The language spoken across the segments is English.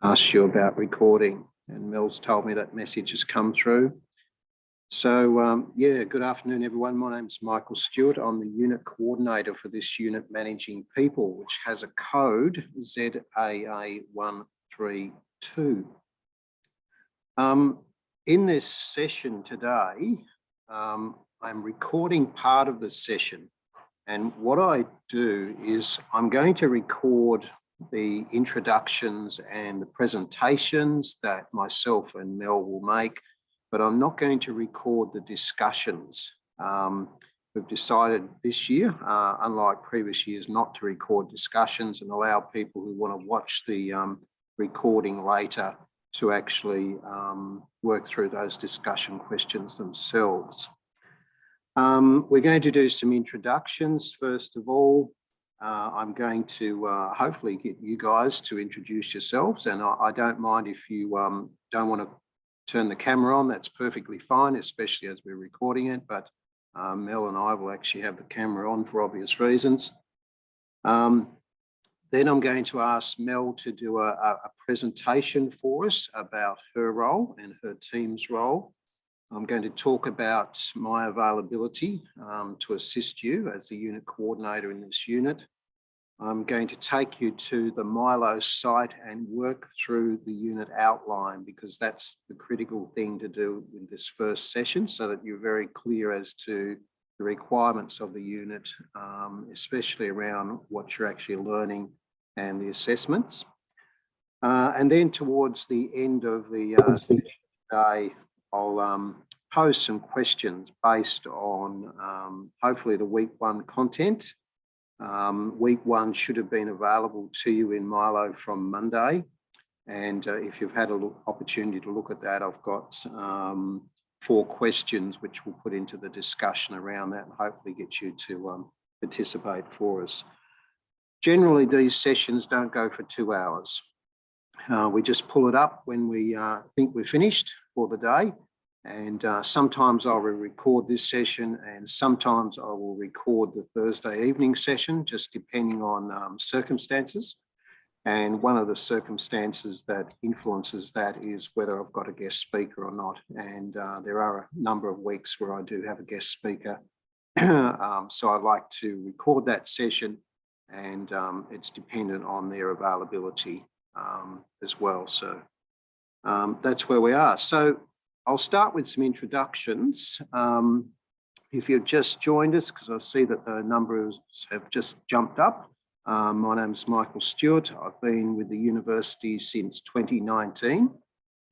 asked you about recording, and Mel's told me that message has come through. So yeah, good afternoon, everyone. My name's Michael Stewart. I'm the unit coordinator for this unit managing people, which has a code ZAA132. In this session today, I'm recording part of the session, and what I do is I'm going to record the introductions and the presentations that myself and Mel will make, but I'm not going to record the discussions. We've decided this year, unlike previous years, not to record discussions and allow people who want to watch the recording later to actually work through those discussion questions themselves. We're going to do some introductions first of all. I'm going to hopefully get you guys to introduce yourselves, and I don't mind if you don't want to turn the camera on, that's perfectly fine, especially as we're recording it, but Mel and I will actually have the camera on for obvious reasons. Then I'm going to ask Mel to do a presentation for us about her role and her team's role. I'm going to talk about my availability to assist you as the unit coordinator in this unit. I'm going to take you to the Milo site and work through the unit outline, because that's the critical thing to do in this first session, so that you're very clear as to the requirements of the unit, especially around what you're actually learning and the assessments. And then towards the end of the day, I'll pose some questions based on hopefully the week one content. Week one should have been available to you in Milo from Monday. And if you've had an opportunity to look at that, I've got 4 questions which we'll put into the discussion around that and hopefully get you to participate for us. Generally, these sessions don't go for 2 hours. We just pull it up when we think we're finished for the day. And sometimes I will record this session, and sometimes I will record the Thursday evening session, just depending on circumstances. And one of the circumstances that influences that is whether I've got a guest speaker or not. And there are a number of weeks where I do have a guest speaker. So I like to record that session, and it's dependent on their availability as well. So that's where we are. So I'll start with some introductions. If you've just joined us, because I see that the numbers have just jumped up. My name's Michael Stewart. I've been with the university since 2019,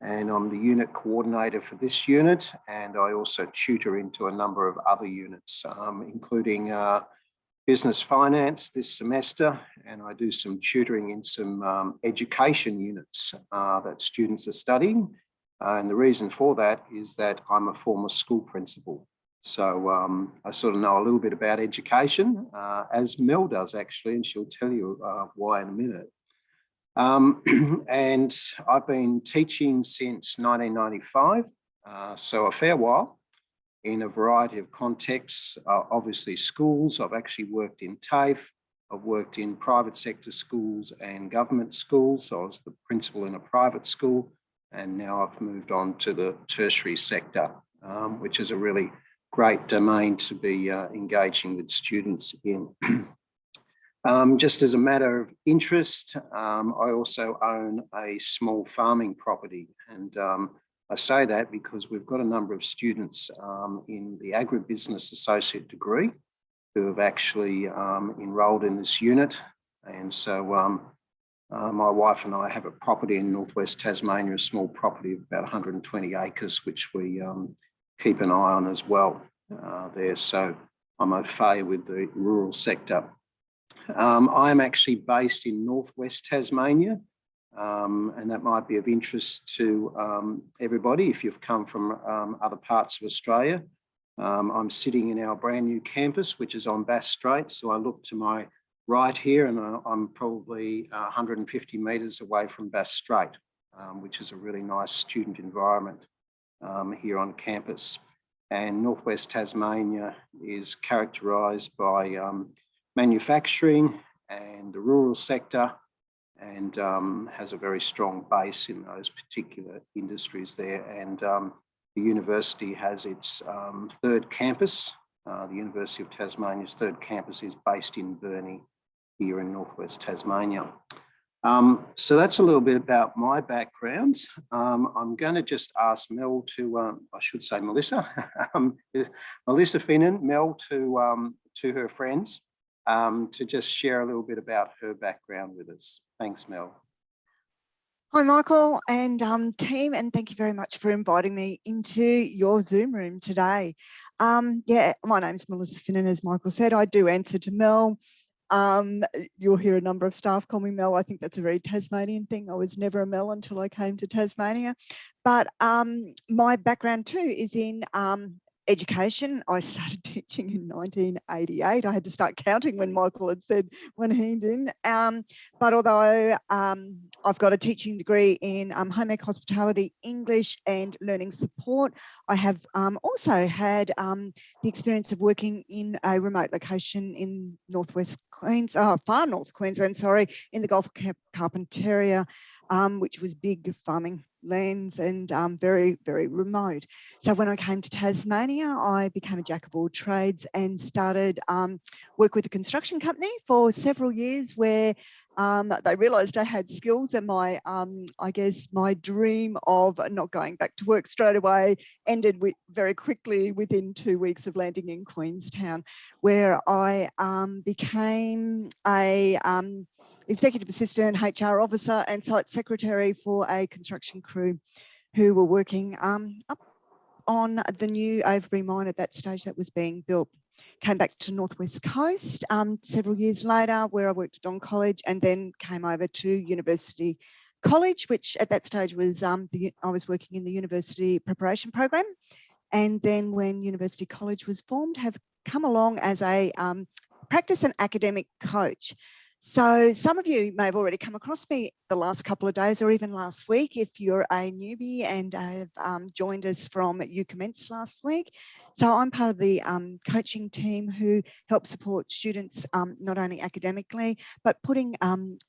and I'm the unit coordinator for this unit. And I also tutor into a number of other units, including business finance this semester, and I do some tutoring in some education units that students are studying. And the reason for that is that I'm a former school principal. So I sort of know a little bit about education, as Mel does actually, and she'll tell you why in a minute. And I've been teaching since 1995, so a fair while, in a variety of contexts. Obviously schools, I've actually worked in TAFE, I've worked in private sector schools and government schools. So I was the principal in a private school, and now I've moved on to the tertiary sector, which is a really great domain to be engaging with students in. Just as a matter of interest, I also own a small farming property, and I say that because we've got a number of students in the agribusiness associate degree who have actually enrolled in this unit. And so my wife and I have a property in northwest Tasmania, a small property of about 120 acres, which we keep an eye on as well there. So I'm au fait with the rural sector. I'm actually based in northwest Tasmania, and that might be of interest to everybody if you've come from other parts of Australia. I'm sitting in our brand new campus, which is on Bass Strait. So I look to my right here, and I'm probably 150 metres away from Bass Strait, which is a really nice student environment here on campus. And northwest Tasmania is characterised by manufacturing and the rural sector, and has a very strong base in those particular industries there. And the university has its third campus. The University of Tasmania's third campus is based in Burnie here in northwest Tasmania. So that's a little bit about my background. I'm going to just ask Mel to, I should say Melissa, Melissa Finnan, Mel to her friends to just share a little bit about her background with us. Thanks, Mel. Hi, Michael and team, and thank you very much for inviting me into your Zoom room today. Yeah, my name's Melissa Finnan, as Michael said. I do answer to Mel. You'll hear a number of staff call me Mel. I think that's a very Tasmanian thing. I was never a Mel until I came to Tasmania. But my background too is in education. I started teaching in 1988. I had to start counting when Michael had said when he didn't. But although I've got a teaching degree in home ec, hospitality, English and learning support, I have also had the experience of working in a remote location in northwest Queensland, far north Queensland, sorry, in the Gulf of Carpentaria, which was big farming lands and very, very remote. So when I came to Tasmania, I became a jack of all trades and started work with a construction company for several years, where they realised I had skills, and my, I guess, my dream of not going back to work straight away ended very quickly within 2 weeks of landing in Queenstown, where I became a executive assistant, HR officer and site secretary for a construction crew who were working up on the new Overbury mine at that stage that was being built. Came back to Northwest Coast several years later, where I worked at Don College, and then came over to University College, which at that stage was I was working in the university preparation program. And then when University College was formed, have come along as a practice and academic coach. So some of you may have already come across me the last couple of days or even last week if you're a newbie and have joined us from You Commenced last week. So I'm part of the coaching team who help support students not only academically, but putting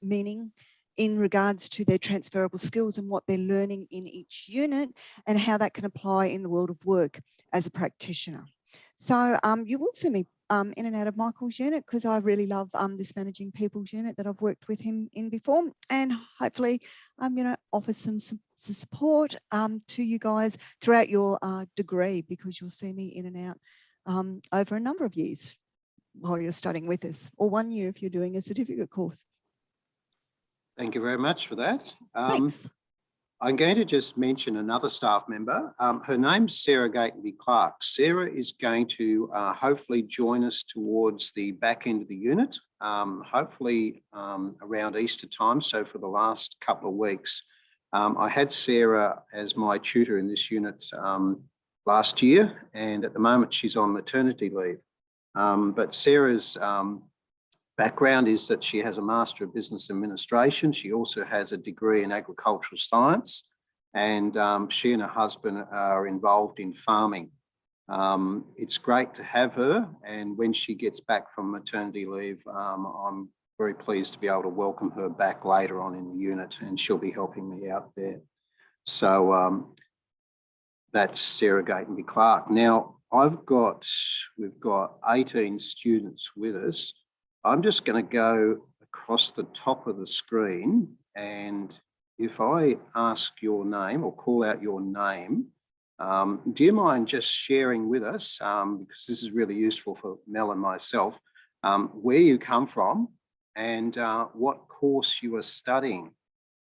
meaning in regards to their transferable skills and what they're learning in each unit and how that can apply in the world of work as a practitioner. So you will see me in and out of Michael's unit, because I really love this managing people's unit that I've worked with him in before, and hopefully I'm going to offer some support to you guys throughout your degree, because you'll see me in and out over a number of years while you're studying with us, or 1 year if you're doing a certificate course. Thank you very much for that. Thanks. I'm going to just mention another staff member. Her name's Sarah Gatenby-Clark. Sarah is going to hopefully join us towards the back end of the unit, hopefully around Easter time. So for the last couple of weeks, I had Sarah as my tutor in this unit last year, and at the moment she's on maternity leave. But Sarah's background is that she has a Master of Business Administration. She also has a degree in agricultural science, and she and her husband are involved in farming. It's great to have her, and when she gets back from maternity leave, I'm very pleased to be able to welcome her back later on in the unit, and she'll be helping me out there. So that's Sarah Gatenby-Clark. Now, we've got 18 students with us. I'm just going to go across the top of the screen, and if I ask your name or call out your name, do you mind just sharing with us, because this is really useful for Mel and myself, where you come from and what course you are studying?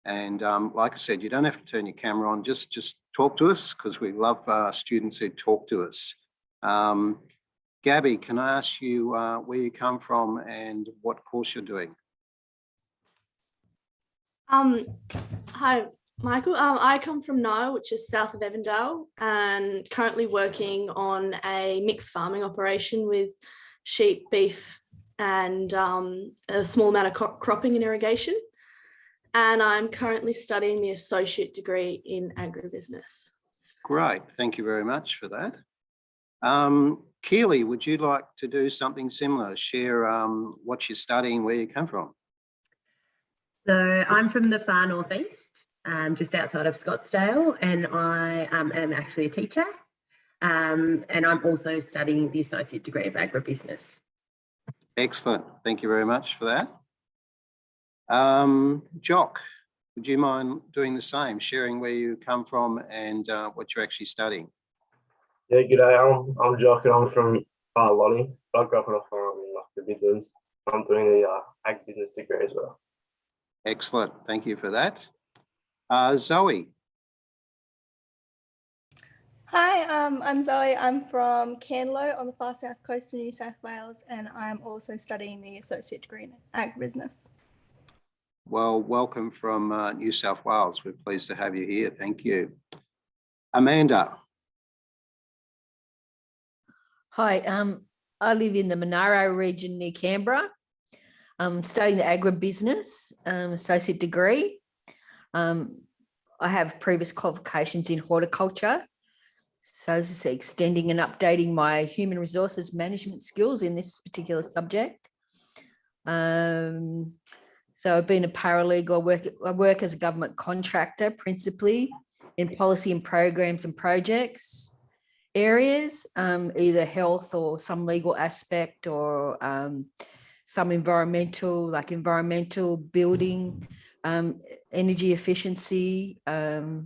And like I said, you don't have to turn your camera on, just talk to us, because we love students who talk to us. Gabby, can I ask you where you come from and what course you're doing? Hi, Michael. I come from Nile, which is south of Evandale, and currently working on a mixed farming operation with sheep, beef, and a small amount of cropping and irrigation. And I'm currently studying the associate degree in agribusiness. Great, thank you very much for that. Keely, would you like to do something similar? Share what you're studying, where you come from? So I'm from the far northeast, just outside of Scottsdale, and I am actually a teacher. And I'm also studying the Associate Degree of Agribusiness. Excellent. Thank you very much for that. Jock, would you mind doing the same, sharing where you come from and what you're actually studying? Yeah, g'day. I'm Jock and I'm from Lonnie. I grew up on a farm in the Midlands. I'm doing the ag business degree as well. Excellent. Thank you for that. Zoe. Hi, I'm Zoe. I'm from Canlow on the far south coast of New South Wales, and I'm also studying the Associate Degree in Agribusiness. Well, welcome from New South Wales. We're pleased to have you here. Thank you. Amanda. Hi, I live in the Monaro region near Canberra. I'm studying the agribusiness associate degree. I have previous qualifications in horticulture. So this is extending and updating my human resources management skills in this particular subject. So I've been a paralegal. I work as a government contractor, principally in policy and programs and projects areas, either health or some legal aspect or some environmental, like environmental building, energy efficiency. Yeah,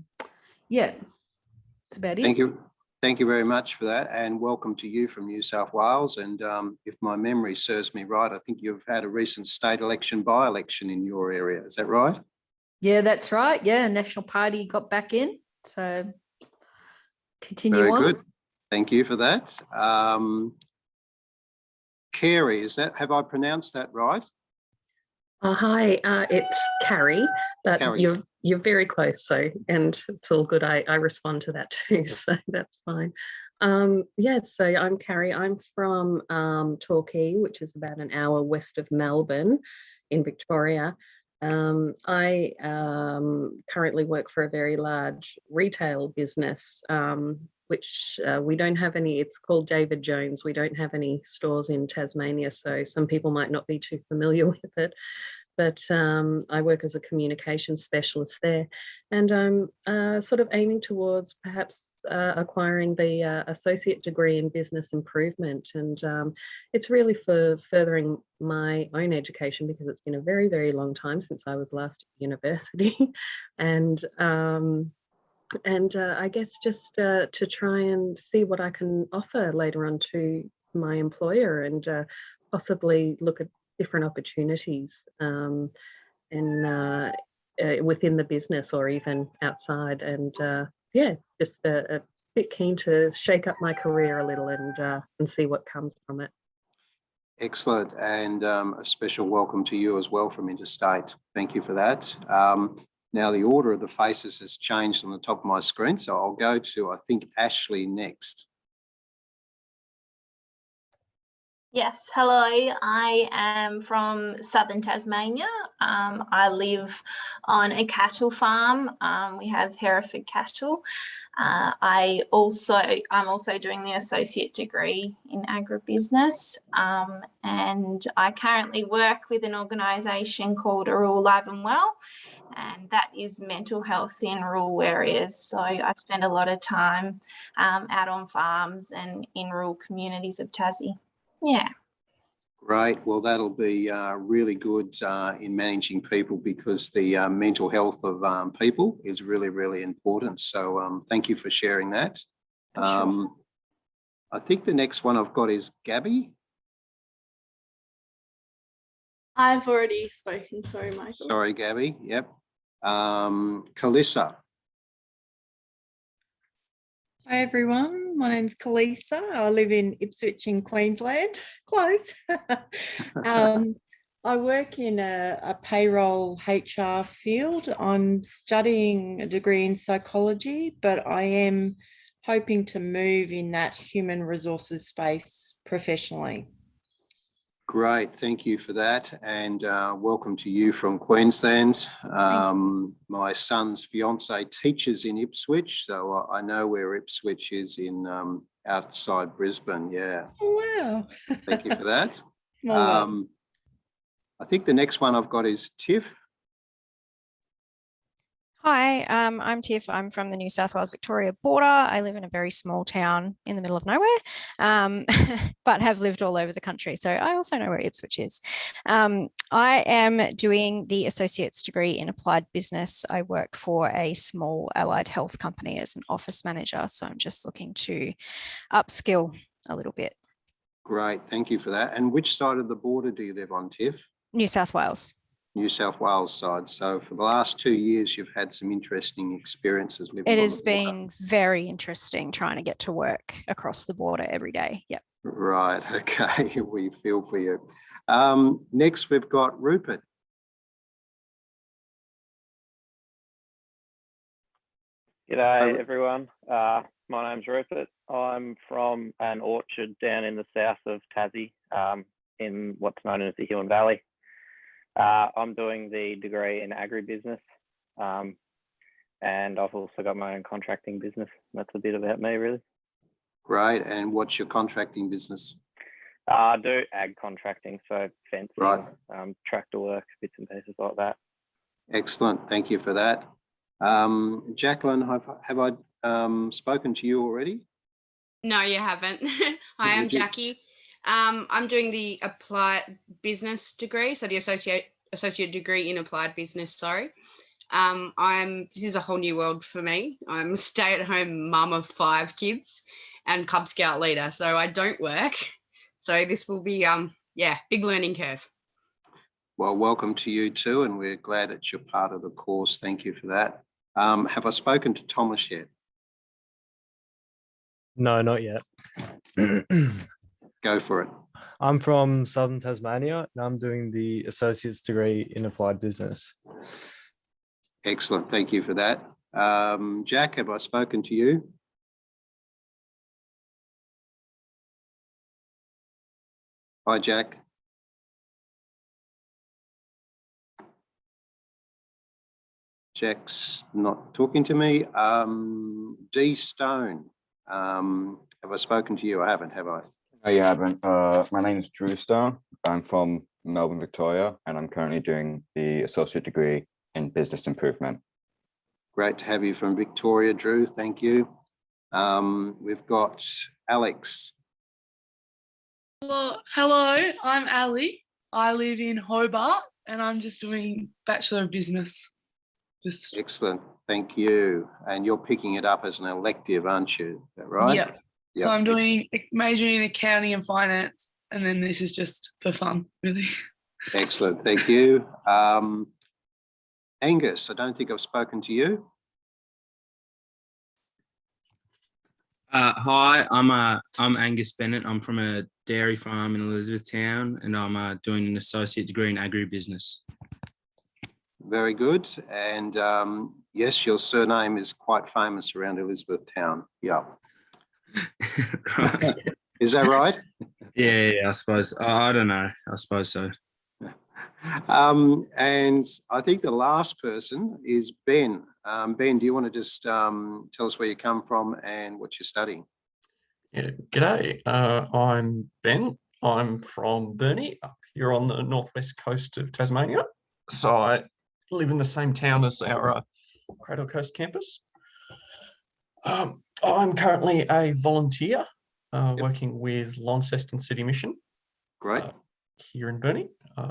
that's about it. Thank you. Thank you very much for that, and welcome to you from New South Wales. And if my memory serves me right, I think you've had a recent state election by-election in your area. Is that right? Yeah, that's right. Yeah, National Party got back in. So continue Very on. good. Thank you for that. Carrie, have I pronounced that right? Hi, it's Carrie, but Carrie. you're very close, and it's all good. I respond to that too, so that's fine. Yeah, so I'm Carrie. I'm from Torquay, which is about an hour west of Melbourne in Victoria. I currently work for a very large retail business, which we don't have any. It's called David Jones. We don't have any stores in Tasmania, so some people might not be too familiar with it. But I work as a communications specialist there, and I'm sort of aiming towards perhaps acquiring the associate degree in business improvement. And it's really for furthering my own education, because it's been a very, very long time since I was last at university. and I guess just to try and see what I can offer later on to my employer, and possibly look at different opportunities within the business or even outside. And yeah, just a bit keen to shake up my career a little and see what comes from it. Excellent, and a special welcome to you as well from Interstate. Thank you for that. Now the order of the faces has changed on the top of my screen, so I'll go to, I think, Ashley next. Yes, hello, I am from southern Tasmania. I live on a cattle farm. We have Hereford cattle. I'm also doing the associate degree in agribusiness, and I currently work with an organisation called Rural Live and Well, and that is mental health in rural areas. So I spend a lot of time out on farms and in rural communities of Tassie. Yeah. Great. Well, that'll be really good in managing people, because the mental health of people is really, really important. So thank you for sharing that. Sure. I think the next one I've got is Gabby. I've already spoken. Sorry, Michael. Sorry, Gabby. Yep. Calissa. Hi everyone, my name's Kalisa. I live in Ipswich in Queensland, close. I work in a payroll HR field. I'm studying a degree in psychology, but I am hoping to move in that human resources space professionally. Great, thank you for that, and welcome to you from Queensland. My son's fiance teaches in Ipswich, so I know where Ipswich is in outside Brisbane. Yeah. Oh, wow. Thank you for that. Small world. I think the next one I've got is Tiff. Hi, I'm Tiff. I'm from the New South Wales Victoria border. I live in a very small town in the middle of nowhere, but have lived all over the country. So I also know where Ipswich is. I am doing the associate's degree in applied business. I work for a small allied health company as an office manager. So I'm just looking to upskill a little bit. Great, thank you for that. And which side of the border do you live on, Tiff? New South Wales. New South Wales side. So for the last 2 years, you've had some interesting experiences living It on has the border. been very interesting trying to get to work across the border every day. Yep. Right, okay, we feel for you. Next, we've got Rupert. G'day everyone. My name's Rupert. I'm from an orchard down in the south of Tassie, in what's known as the Huon Valley. I'm doing the degree in agribusiness, and I've also got my own contracting business. That's a bit about me, really. Great, and what's your contracting business? I do ag contracting, so fencing, Right. tractor work, bits and pieces like that. Excellent, thank you for that. Jacqueline, have I spoken to you already? No, you haven't. Hi, I'm Would you- Jackie. I'm doing the applied business degree, so the associate degree in applied business. Sorry. This is a whole new world for me. I'm a stay-at-home mum of 5 kids and Cub Scout leader, so I don't work. So this will be big learning curve. Well, welcome to you too, and we're glad that you're part of the course. Thank you for that. Have I spoken to Thomas yet? No, not yet. Go for it. I'm from Southern Tasmania and I'm doing the associate's degree in applied business. Excellent, thank you for that. Jack, have I spoken to you? Hi, Jack. Jack's not talking to me. D Stone, have I spoken to you? I haven't, have I? No, you haven't. My name is Drew Stone. I'm from Melbourne, Victoria, and I'm currently doing the associate degree in business improvement. Great to have you from Victoria, Drew. Thank you. We've got Alex. Hello, I'm Ali. I live in Hobart and I'm just doing Bachelor of Business. Excellent, thank you. And you're picking it up as an elective, aren't you? Is that right? Yep. So I'm doing majoring in accounting and finance, and then this is just for fun, really. Excellent, thank you. Angus, I don't think I've spoken to you. Hi, I'm Angus Bennett. I'm from a dairy farm in Elizabethtown, and I'm doing an associate degree in agribusiness. Very good. And yes, your surname is quite famous around Elizabethtown. Yeah. Is that right? Yeah, I suppose. I don't know. I suppose so. And I think the last person is Ben. Ben, do you want to just tell us where you come from and what you're studying? Yeah, g'day. I'm Ben. I'm from Burnie, up here on the northwest coast of Tasmania. So I live in the same town as our Cradle Coast campus. I'm currently a volunteer working with Launceston City Mission. Great. Here in Burnie,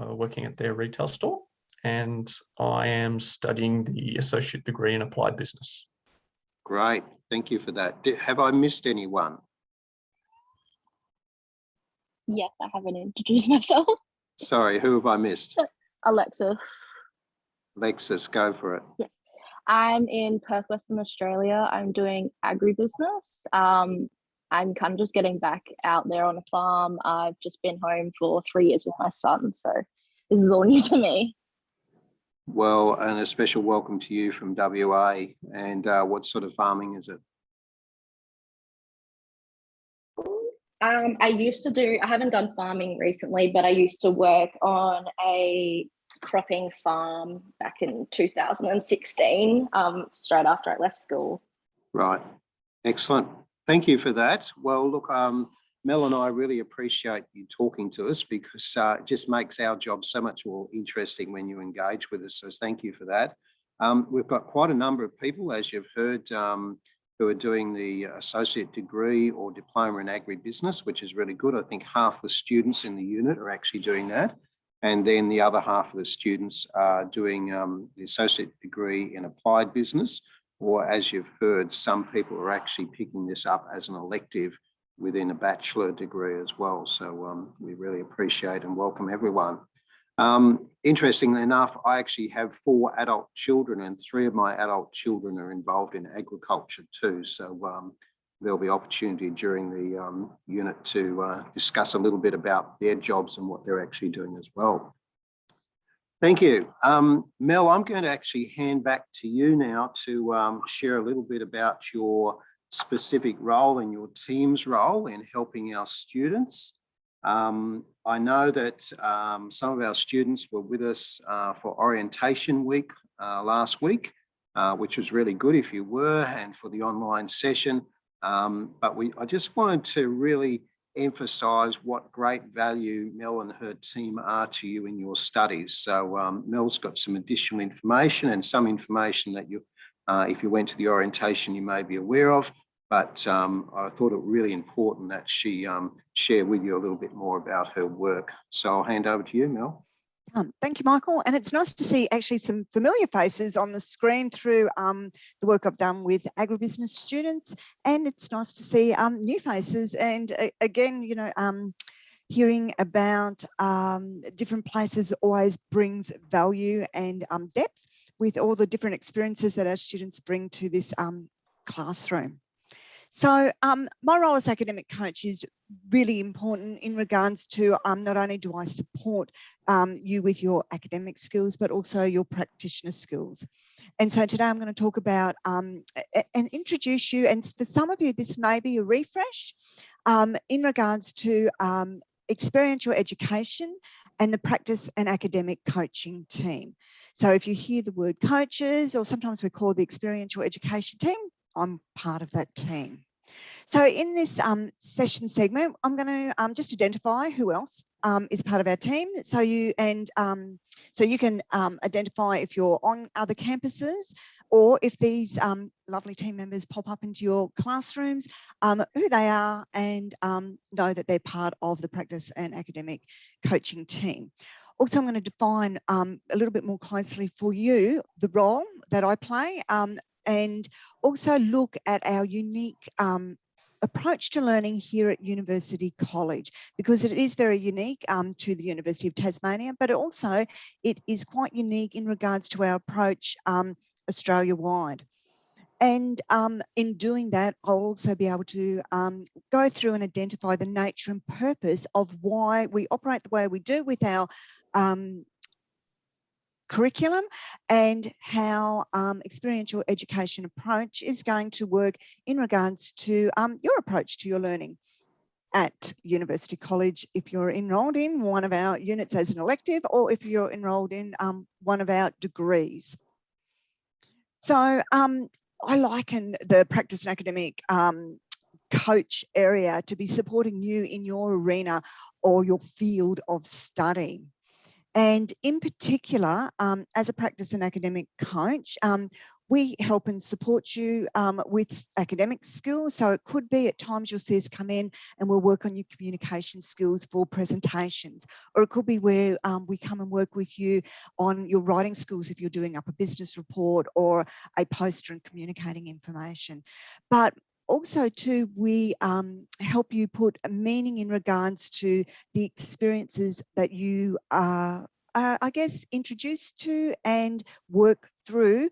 working at their retail store. And I am studying the associate degree in applied business. Great, thank you for that. Have I missed anyone? Yes, I haven't introduced myself. Sorry, who have I missed? Alexis. Alexis, go for it. Yeah. I'm in Perth, Western Australia. I'm doing agribusiness. I'm kind of just getting back out there on a farm. I've just been home for 3 years with my son, so this is all new to me. Well, and a special welcome to you from WA. And what sort of farming is it? I haven't done farming recently, but I used to work on a cropping farm back in 2016, straight after I left school. Right, excellent. Thank you for that. Well, look, Mel and I really appreciate you talking to us because it just makes our job so much more interesting when you engage with us. So thank you for that. We've got quite a number of people, as you've heard, who are doing the associate degree or diploma in agribusiness, which is really good. I think half the students in the unit are actually doing that. And then the other half of the students are doing the associate degree in applied business, or as you've heard, some people are actually picking this up as an elective within a bachelor degree as well. So we really appreciate and welcome everyone. Interestingly enough, I actually have 4 adult children, and 3 of my adult children are involved in agriculture too. So there'll be opportunity during the unit to discuss a little bit about their jobs and what they're actually doing as well. Thank you. Mel, I'm going to actually hand back to you now to share a little bit about your specific role and your team's role in helping our students. I know that some of our students were with us for orientation week last week, which was really good if you were, and for the online session. But I just wanted to really emphasize what great value Mel and her team are to you in your studies. So Mel's got some additional information and some information that you, if you went to the orientation, you may be aware of. But I thought it really important that she share with you a little bit more about her work. So I'll hand over to you, Mel. Thank you, Michael. And it's nice to see actually some familiar faces on the screen through the work I've done with agribusiness students. And it's nice to see new faces. And again, you know, hearing about different places always brings value and depth with all the different experiences that our students bring to this classroom. So my role as academic coach is really important in regards to not only do I support you with your academic skills, but also your practitioner skills. And so today I'm going to talk about and introduce you, and for some of you this may be a refresh in regards to experiential education and the practice and academic coaching team. So if you hear the word coaches, or sometimes we call the experiential education team, I'm part of that team. So in this session segment, I'm going to just identify who else is part of our team. So you can identify if you're on other campuses, or if these lovely team members pop up into your classrooms, who they are, and know that they're part of the practice and academic coaching team. Also, I'm going to define a little bit more closely for you the role that I play, and also look at our unique approach to learning here at University College, because it is very unique to the University of Tasmania, but also it is quite unique in regards to our approach Australia-wide. And in doing that, I'll also be able to go through and identify the nature and purpose of why we operate the way we do with our curriculum, and how experiential education approach is going to work in regards to your approach to your learning at University College, if you're enrolled in one of our units as an elective, or if you're enrolled in one of our degrees. So I liken the practice and academic coach area to be supporting you in your arena or your field of study. And in particular, as a practice and academic coach, we help and support you with academic skills. So it could be at times you'll see us come in and we'll work on your communication skills for presentations, or it could be where we come and work with you on your writing skills if you're doing up a business report or a poster and communicating information. But also too, we help you put a meaning in regards to the experiences that you are, I guess, introduced to and work through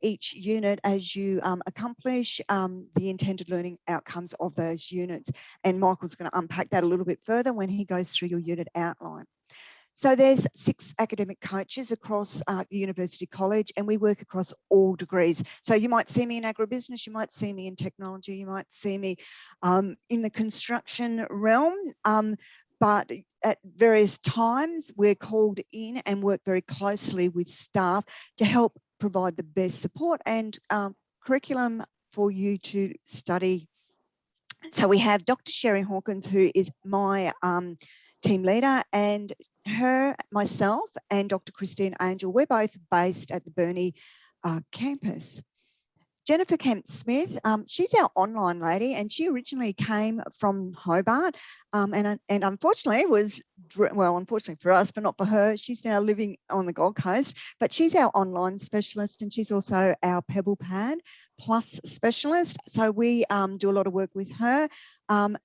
each unit as you accomplish the intended learning outcomes of those units. And Michael's going to unpack that a little bit further when he goes through your unit outline. So there's 6 academic coaches across the University College, and we work across all degrees. So you might see me in agribusiness, you might see me in technology, you might see me in the construction realm, but at various times we're called in and work very closely with staff to help provide the best support and curriculum for you to study. So we have Dr. Sherry Hawkins, who is my team leader, and myself and Dr. Christine Angel, we're both based at the Burnie campus. Jennifer Kemp-Smith, she's our online lady, and she originally came from Hobart, and unfortunately was, well, unfortunately for us, but not for her, she's now living on the Gold Coast, but she's our online specialist, and she's also our Pebble Pad Plus specialist. So we do a lot of work with her,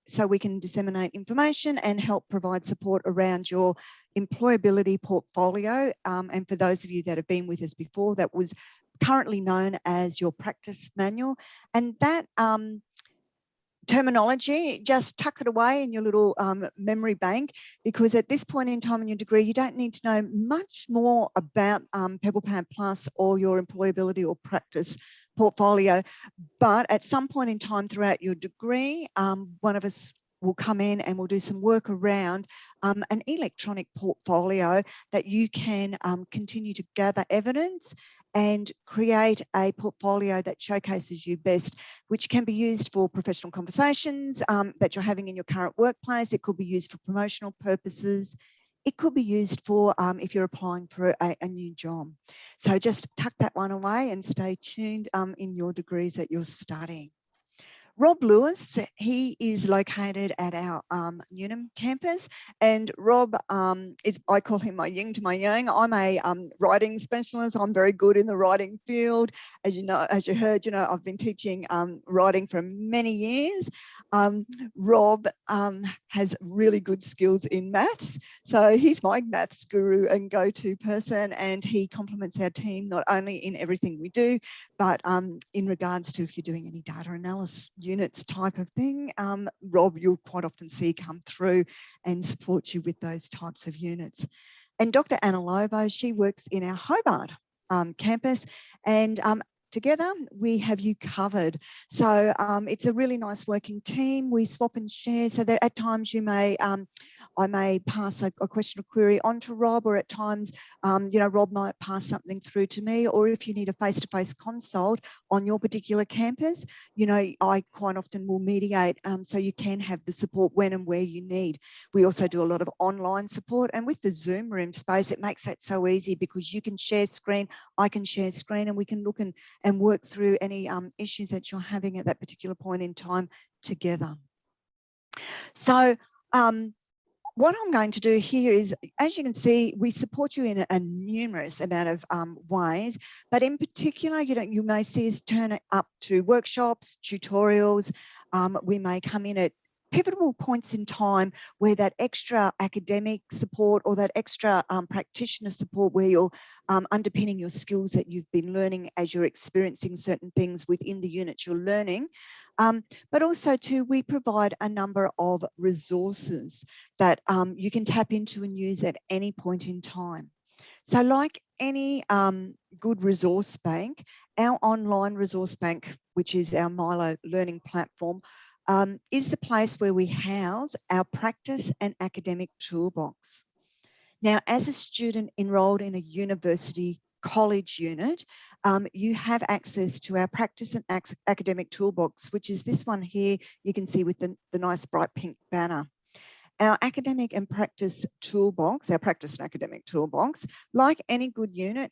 so we can disseminate information and help provide support around your employability portfolio. And for those of you that have been with us before, that was currently known as your practice manual, and that terminology, just tuck it away in your little memory bank, because at this point in time in your degree, you don't need to know much more about Pebble Pad Plus or your employability or practice portfolio. But at some point in time throughout your degree, one of us will come in and we'll do some work around an electronic portfolio that you can continue to gather evidence and create a portfolio that showcases you best, which can be used for professional conversations that you're having in your current workplace. It could be used for promotional purposes. It could be used for if you're applying for a new job. So just tuck that one away and stay tuned in your degrees that you're studying. Rob Lewis, he is located at our Newnham campus, and Rob I call him my yin to my yang. I'm a writing specialist. I'm very good in the writing field. As you know, as you heard, you know, I've been teaching writing for many years. Rob has really good skills in maths. So he's my maths guru and go-to person, and he complements our team not only in everything we do, but in regards to if you're doing any data analysis units type of thing, Rob, you'll quite often see come through and support you with those types of units. And Dr. Anna Lobo, she works in our Hobart campus, and together we have you covered. So it's a really nice working team. We swap and share so that at times you may, I may pass a question or query on to Rob, or at times, you know, Rob might pass something through to me, or if you need a face-to-face consult on your particular campus, you know, I quite often will mediate so you can have the support when and where you need. We also do a lot of online support, and with the Zoom room space, it makes that so easy because you can share screen, I can share screen, and we can look and work through any issues that you're having at that particular point in time together. So what I'm going to do here is, as you can see, we support you in a numerous amount of ways, but in particular, you may see us turn up to workshops, tutorials. We may come in at pivotal points in time where that extra academic support or that extra practitioner support, where you're underpinning your skills that you've been learning as you're experiencing certain things within the units you're learning. But also too, we provide a number of resources that you can tap into and use at any point in time. So like any good resource bank, our online resource bank, which is our Milo learning platform, is the place where we house our practice and academic toolbox. Now, as a student enrolled in a university college unit, you have access to our practice and academic toolbox, which is this one here, you can see with the nice bright pink banner. Our academic and practice toolbox, our practice and academic toolbox, like any good unit,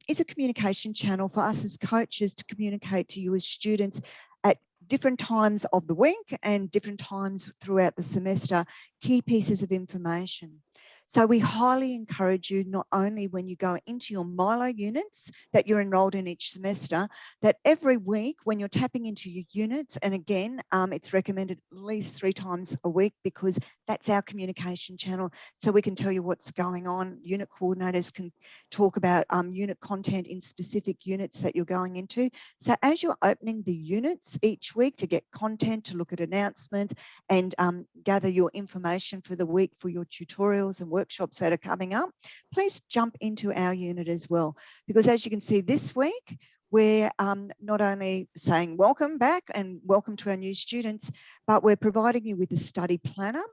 is a communication channel for us as coaches to communicate to you as students at different times of the week and different times throughout the semester, key pieces of information. So we highly encourage you, not only when you go into your Milo units that you're enrolled in each semester, that every week when you're tapping into your units, and again, it's recommended at least 3 times a week because that's our communication channel. So we can tell you what's going on. Unit coordinators can talk about unit content in specific units that you're going into. So as you're opening the units each week to get content, to look at announcements and gather your information for the week for your tutorials and workshops that are coming up, please jump into our unit as well. Because as you can see this week, we're not only saying welcome back and welcome to our new students, but we're providing you with a study planner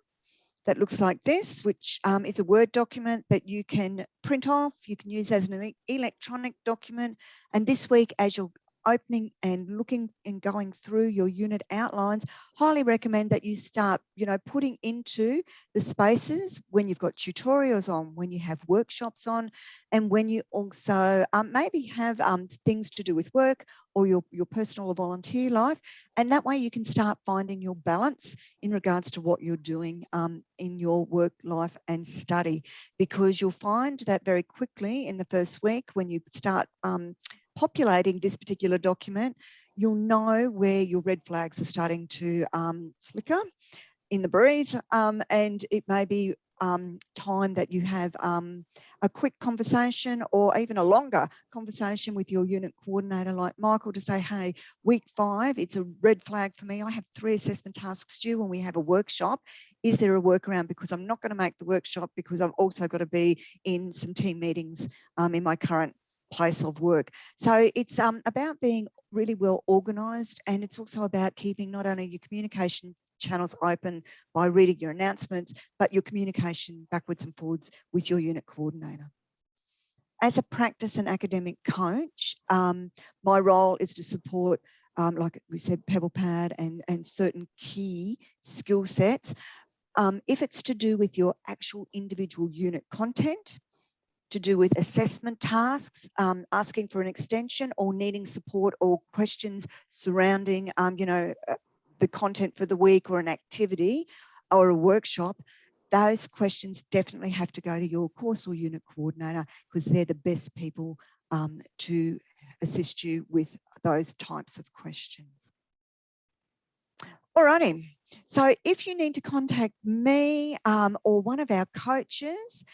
that looks like this, which is a Word document that you can print off, you can use as an electronic document. And this week, as you're opening and looking and going through your unit outlines, highly recommend that you start, putting into the spaces when you've got tutorials on, when you have workshops on, and when you also maybe have things to do with work or your personal or volunteer life. And that way you can start finding your balance in regards to what you're doing in your work life and study, because you'll find that very quickly in the first week when you start populating this particular document, you'll know where your red flags are starting to flicker in the breeze, and it may be time that you have a quick conversation or even a longer conversation with your unit coordinator like Michael to say, hey, week 5, it's a red flag for me. I have 3 assessment tasks due when we have a workshop. Is there a workaround? Because I'm not going to make the workshop because I've also got to be in some team meetings in my current place of work. So it's about being really well organised, and it's also about keeping not only your communication channels open by reading your announcements, but your communication backwards and forwards with your unit coordinator. As a practice and academic coach, my role is to support, like we said, Pebble Pad and certain key skill sets. If it's to do with your actual individual unit content, to do with assessment tasks, asking for an extension or needing support or questions surrounding, the content for the week or an activity or a workshop, those questions definitely have to go to your course or unit coordinator, because they're the best people to assist you with those types of questions. Alrighty, so if you need to contact me or one of our coaches,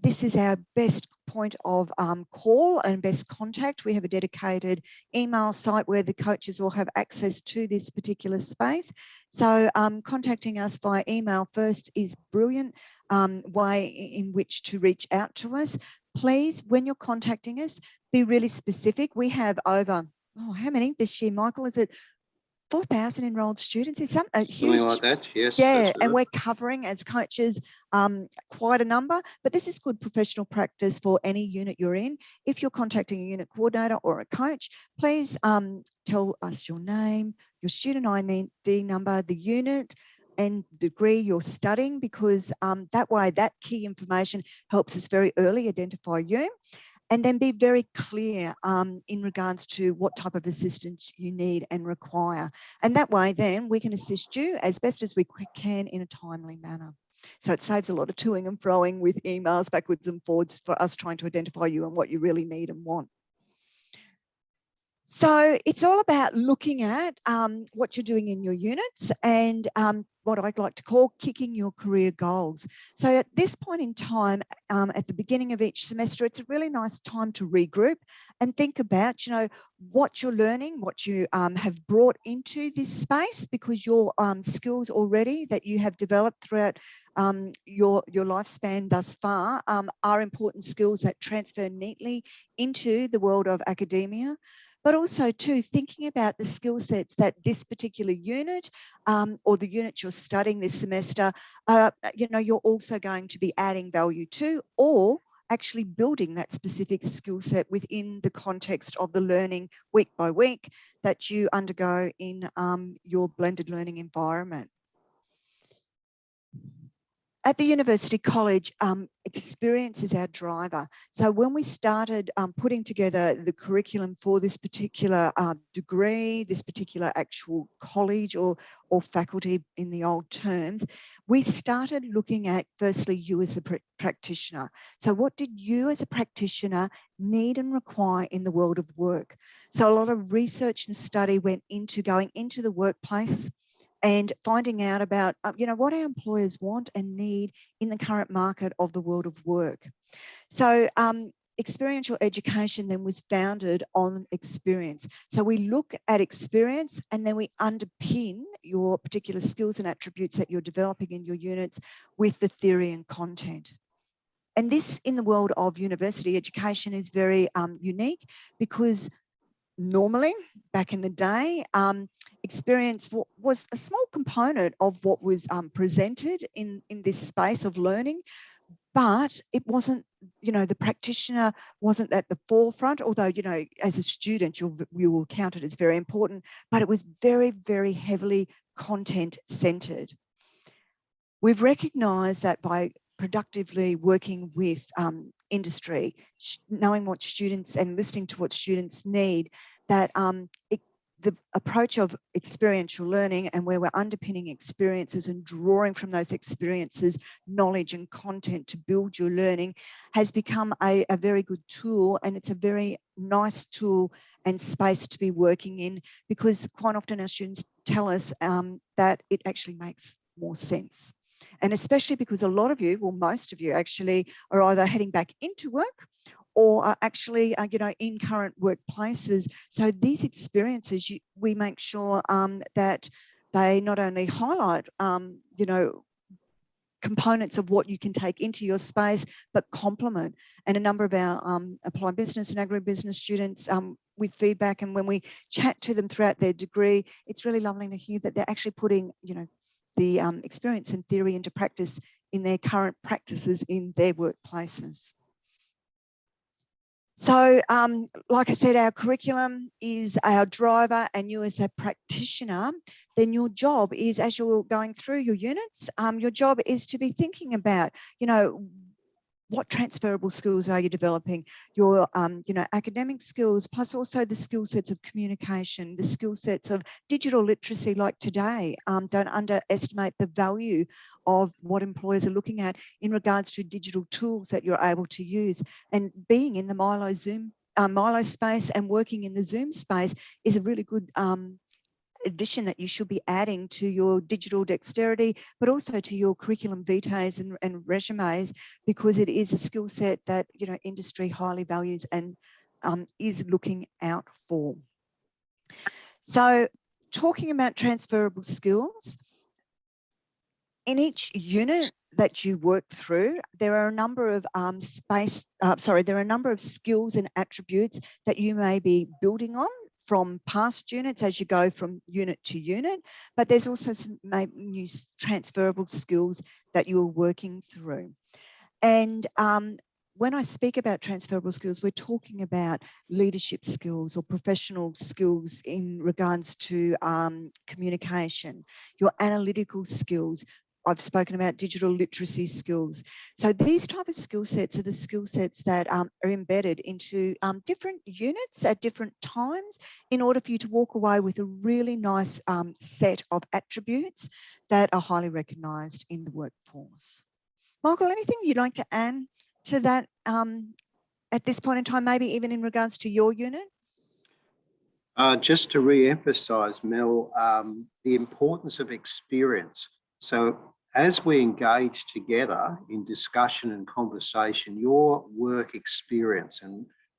this is our best point of call and best contact. We have a dedicated email site where the coaches will have access to this particular space. So contacting us via email first is brilliant way in which to reach out to us. Please, when you're contacting us, be really specific. We have over, how many this year, Michael? Is it 4,000 enrolled students? Is something Something like that, yes. Yeah, that's and right. we're covering as coaches quite a number, but this is good professional practice for any unit you're in. If you're contacting a unit coordinator or a coach, please tell us your name, your student ID number, the unit and degree you're studying, because that way that key information helps us very early identify you. And then be very clear in regards to what type of assistance you need and require. And that way then we can assist you as best as we can in a timely manner. So it saves a lot of toing and froing with emails backwards and forwards for us trying to identify you and what you really need and want. So it's all about looking at what you're doing in your units and what I'd like to call kicking your career goals. So at this point in time, at the beginning of each semester, it's a really nice time to regroup and think about, what you're learning, what you have brought into this space, because your skills already that you have developed throughout your lifespan thus far are important skills that transfer neatly into the world of academia. But also too, thinking about the skill sets that this particular unit or the unit you're studying this semester, you're also going to be adding value to, or actually building that specific skill set within the context of the learning week by week that you undergo in your blended learning environment. At the University College, experience is our driver. So when we started putting together the curriculum for this particular degree, this particular actual college or faculty in the old terms, we started looking at firstly you as a practitioner. So what did you as a practitioner need and require in the world of work? So a lot of research and study went into going into the workplace and finding out about, what our employers want and need in the current market of the world of work. So experiential education then was founded on experience. So we look at experience and then we underpin your particular skills and attributes that you're developing in your units with the theory and content. And this in the world of university education is very unique, because normally back in the day, experience was a small component of what was presented in this space of learning. but it wasn't, the practitioner wasn't at the forefront, although, as a student, you will count it as very important, but it was very, very heavily content centered. We've recognised that by productively working with industry, knowing what students and listening to what students need, that the approach of experiential learning and where we're underpinning experiences and drawing from those experiences knowledge and content to build your learning has become a very good tool, and it's a very nice tool and space to be working in, because quite often our students tell us that it actually makes more sense. And especially because a lot of you, well, most of you actually are either heading back into work or are actually, in current workplaces. So these experiences, we make sure that they not only highlight, components of what you can take into your space, but complement. And a number of our applied business and agribusiness students with feedback, and when we chat to them throughout their degree, it's really lovely to hear that they're actually putting, the experience and theory into practice in their current practices in their workplaces. So, like I said, our curriculum is our driver, and you as a practitioner, then your job is, as you're going through your units, your job is to be thinking about, what transferable skills are you developing? Your, academic skills, plus also the skill sets of communication, the skill sets of digital literacy like today. Don't underestimate the value of what employers are looking at in regards to digital tools that you're able to use. And being in the Milo space and working in the Zoom space is a really good addition that you should be adding to your digital dexterity, but also to your curriculum vitae and resumes, because it is a skill set that industry highly values and is looking out for. So, talking about transferable skills, in each unit that you work through, there are a number of skills and attributes that you may be building on from past units as you go from unit to unit, but there's also some new transferable skills that you're working through. And when I speak about transferable skills, we're talking about leadership skills or professional skills in regards to communication, your analytical skills. I've spoken about digital literacy skills. So these type of skill sets are the skill sets that are embedded into different units at different times in order for you to walk away with a really nice set of attributes that are highly recognised in the workforce. Michael, anything you'd like to add to that at this point in time, maybe even in regards to your unit? Just to re-emphasise, Mel, the importance of experience. So as we engage together in discussion and conversation, your work experience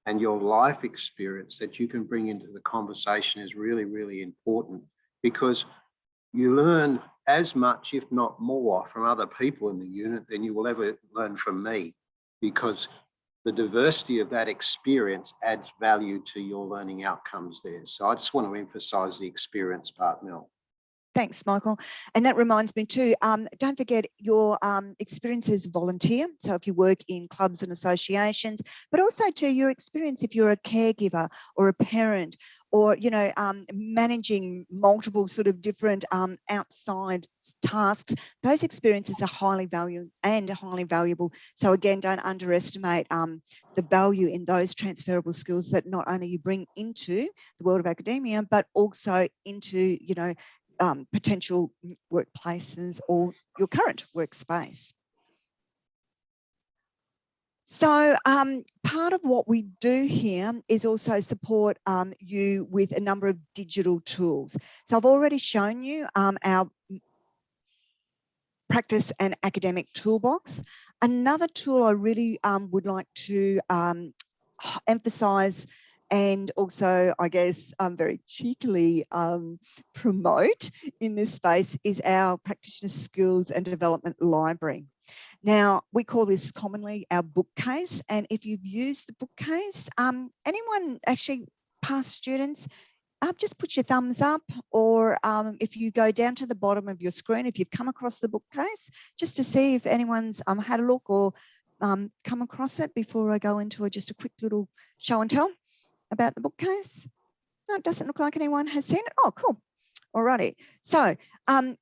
and your life experience that you can bring into the conversation is really, really important, because you learn as much, if not more, from other people in the unit than you will ever learn from me, because the diversity of that experience adds value to your learning outcomes there. So I just want to emphasise the experience part, Mel. Thanks, Michael. And that reminds me too, don't forget your experience as a volunteer. So if you work in clubs and associations, but also to your experience if you're a caregiver or a parent, or, managing multiple sort of different outside tasks, those experiences are highly valued and highly valuable. So again, don't underestimate the value in those transferable skills that not only you bring into the world of academia, but also into, potential workplaces or your current workspace. So part of what we do here is also support you with a number of digital tools. So I've already shown you our practice and academic toolbox. Another tool I really would like to emphasize and also, I guess, very cheekily promote in this space is our practitioner skills and development library. Now, we call this commonly our bookcase, and if you've used the bookcase, anyone actually, past students, just put your thumbs up, or if you go down to the bottom of your screen, if you've come across the bookcase, just to see if anyone's had a look or come across it before I go into just a quick little show and tell about the bookcase? No, it doesn't look like anyone has seen it. Oh, cool. Alrighty. So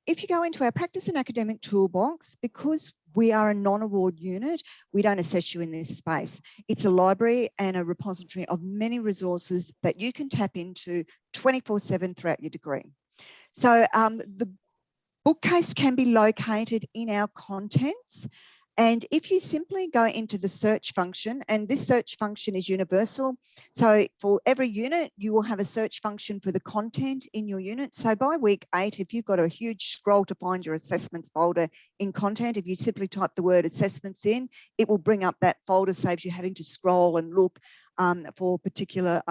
if you go into our practice and academic toolbox, because we are a non-award unit, we don't assess you in this space. It's a library and a repository of many resources that you can tap into 24/7 throughout your degree. So the bookcase can be located in our contents. And if you simply go into the search function, and this search function is universal, so for every unit, you will have a search function for the content in your unit. So by week 8, if you've got a huge scroll to find your assessments folder in content, if you simply type the word assessments in, it will bring up that folder, saves you having to scroll and look for particular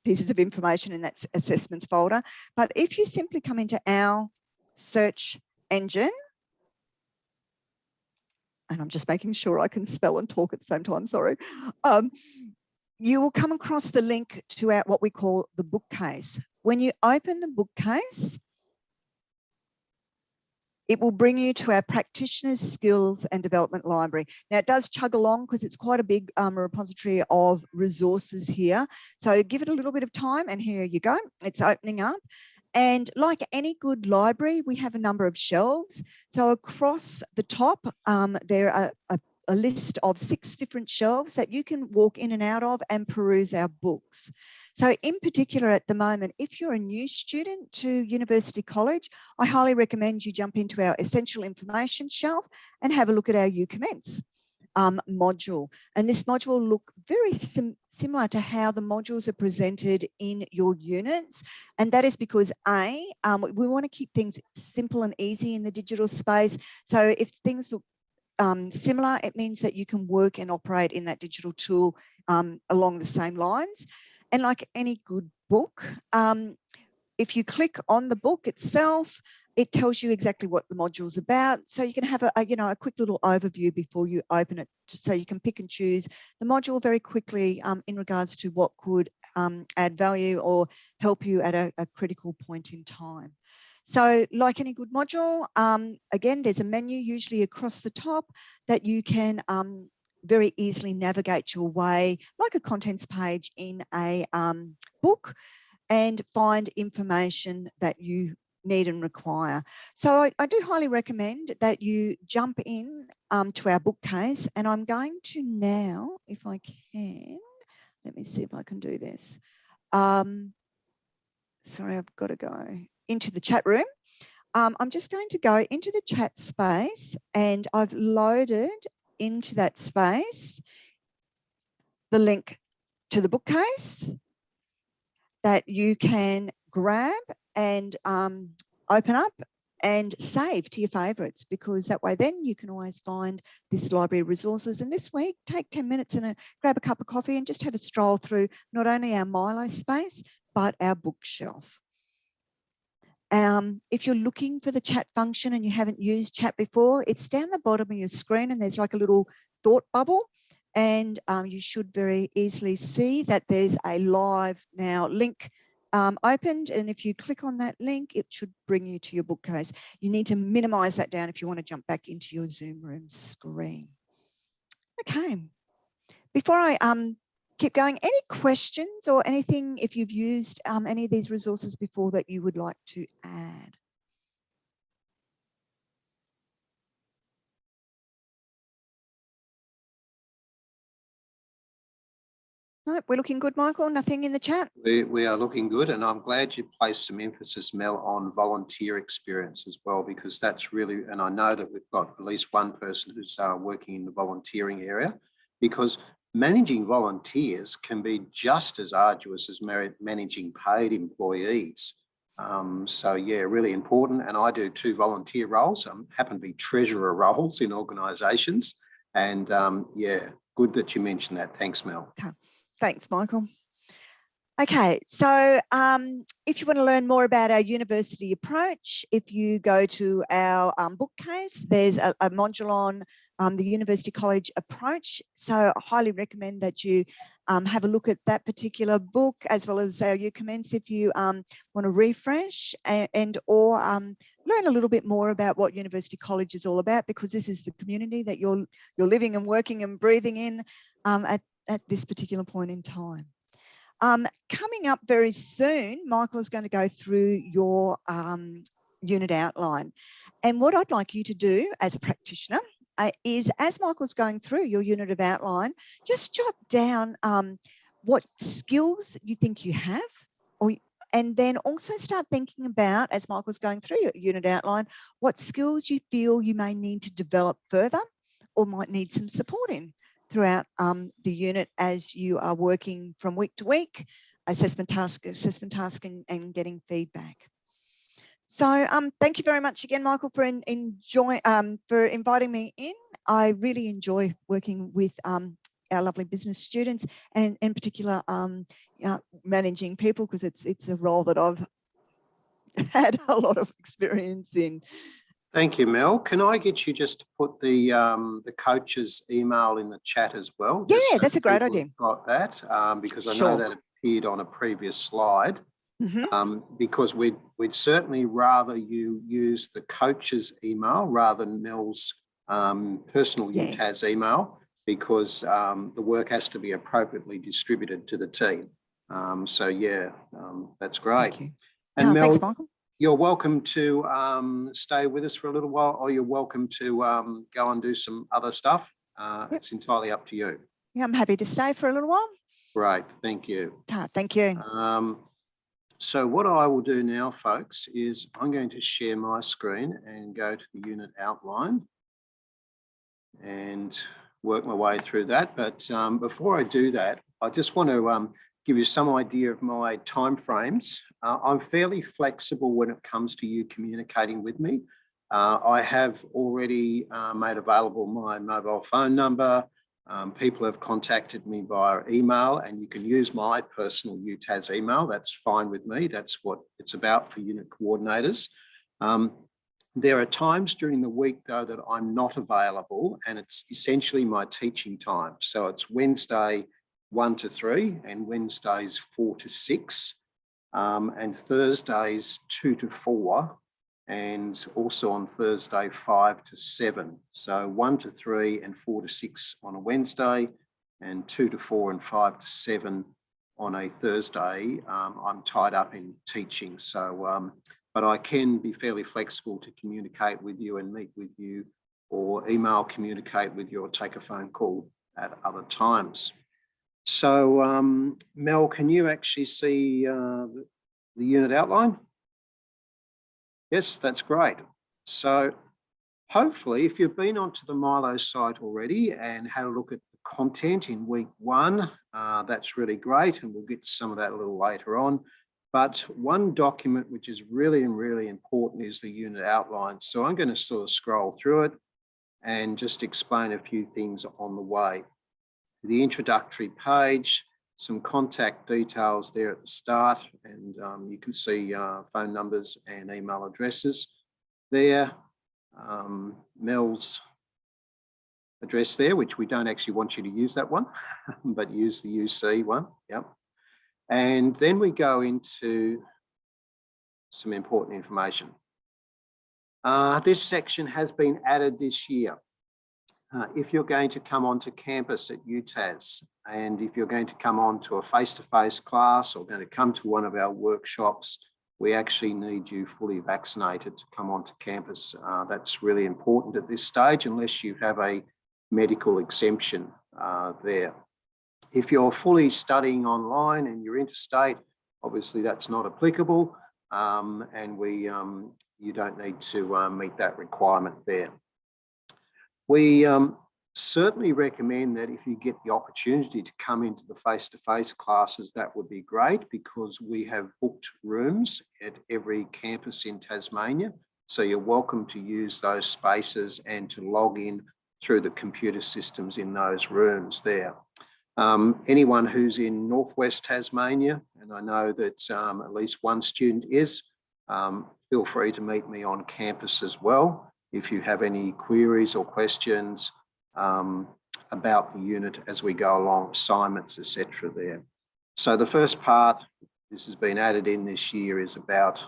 pieces of information in that assessments folder. But if you simply come into our search engine, and I'm just making sure I can spell and talk at the same time, sorry. You will come across the link to our, what we call the bookcase. When you open the bookcase, it will bring you to our practitioners skills and development library. Now it does chug along because it's quite a big repository of resources here. So give it a little bit of time and here you go. It's opening up. And like any good library, we have a number of shelves. So across the top, there are a list of 6 different shelves that you can walk in and out of and peruse our books. So in particular at the moment, if you're a new student to University College, I highly recommend you jump into our essential information shelf and have a look at our You Commence module. And this module will look very similar to how the modules are presented in your units. And that is because we want to keep things simple and easy in the digital space. So if things look similar, it means that you can work and operate in that digital tool along the same lines. And like any good book, if you click on the book itself, it tells you exactly what the module's about. So you can have a quick little overview before you open it, so you can pick and choose the module very quickly in regards to what could add value or help you at a critical point in time. So like any good module, again, there's a menu usually across the top that you can very easily navigate your way, like a contents page in a book, and find information that you need and require. So I do highly recommend that you jump in to our bookcase, and I'm going to now, if I can, let me see if I can do this. Sorry, I've got to go into the chat room. I'm just going to go into the chat space, and I've loaded into that space the link to the bookcase that you can grab and open up and save to your favourites, because that way then you can always find this library of resources. And this week, take 10 minutes and grab a cup of coffee and just have a stroll through not only our Milo space, but our bookshelf. If you're looking for the chat function and you haven't used chat before, it's down the bottom of your screen and there's like a little thought bubble. And you should very easily see that there's a live now link opened. And if you click on that link, it should bring you to your bookcase. You need to minimize that down if you want to jump back into your Zoom room screen. Okay. Before I keep going, any questions or anything, if you've used any of these resources before, that you would like to add? No, we're looking good, Michael. Nothing in the chat? We are looking good, and I'm glad you placed some emphasis, Mel, on volunteer experience as well, because that's really, and I know that we've got at least one person who's working in the volunteering area, because managing volunteers can be just as arduous as managing paid employees. So yeah, really important. And I do 2 volunteer roles. Happen to be treasurer roles in organisations. And yeah, good that you mentioned that. Thanks, Mel. Okay. Thanks, Michael. Okay, so if you want to learn more about our university approach, if you go to our bookcase, there's a module on the University College approach. So I highly recommend that you have a look at that particular book, as well as our You Commence if you want to refresh or learn a little bit more about what University College is all about, because this is the community that you're living and working and breathing in at this particular point in time. Coming up very soon, Michael is going to go through your unit outline. And what I'd like you to do as a practitioner is, as Michael's going through your unit of outline, just jot down what skills you think you have, and then also start thinking about, as Michael's going through your unit outline, what skills you feel you may need to develop further or might need some support in throughout the unit as you are working from week to week, assessment task, and getting feedback. So thank you very much again, Michael, for inviting me in. I really enjoy working with our lovely business students, and in particular managing people, because it's a role that I've had a lot of experience in. Thank you, Mel. Can I get you just to put the coach's email in the chat as well? Yeah, so that's a great idea. Got that, because I Sure. know that appeared on a previous slide. Mm-hmm. Because we'd certainly rather you use the coach's email rather than Mel's personal UTAS email, because the work has to be appropriately distributed to the team. So yeah, that's great. And Mel, thanks, Michael. You're welcome to stay with us for a little while, or you're welcome to go and do some other stuff. It's entirely up to you. Yeah, I'm happy to stay for a little while. Great, thank you. Thank you. So what I will do now, folks, is I'm going to share my screen and go to the unit outline and work my way through that. But before I do that, I just want to give you some idea of my timeframes. I'm fairly flexible when it comes to you communicating with me. I have already made available my mobile phone number. People have contacted me via email, and you can use my personal UTAS email. That's fine with me. That's what it's about for unit coordinators. There are times during the week, though, that I'm not available, and it's essentially my teaching time. So it's Wednesday 1 to 3 and Wednesdays 4 to 6, and Thursdays 2 to 4, and also on Thursday 5 to 7. So 1 to 3 and 4 to 6 on a Wednesday, and 2 to 4 and 5 to 7 on a Thursday. I'm tied up in teaching, so but I can be fairly flexible to communicate with you and meet with you, or email communicate with you, or take a phone call at other times. So Mel, can you actually see the unit outline? Yes, that's great. So hopefully, if you've been onto the Milo site already and had a look at the content in week 1, that's really great, and we'll get to some of that a little later on. But one document which is really important is the unit outline. So I'm going to sort of scroll through it and just explain a few things on the way. The introductory page, some contact details there at the start, and you can see phone numbers and email addresses there. Mel's address there, which we don't actually want you to use that one, but use the UC one. Yep. And then we go into some important information. This section has been added this year. If you're going to come onto campus at UTAS, and if you're going to come on to a face-to-face class or going to come to one of our workshops, we actually need you fully vaccinated to come onto campus. That's really important at this stage, unless you have a medical exemption there. If you're fully studying online and you're interstate, obviously that's not applicable, and you don't need to meet that requirement there. We certainly recommend that if you get the opportunity to come into the face-to-face classes, that would be great, because we have booked rooms at every campus in Tasmania. So you're welcome to use those spaces and to log in through the computer systems in those rooms there. Anyone who's in Northwest Tasmania, and I know that at least one student is, feel free to meet me on campus as well if you have any queries or questions about the unit as we go along, assignments, etc. there. So the first part, this has been added in this year, is about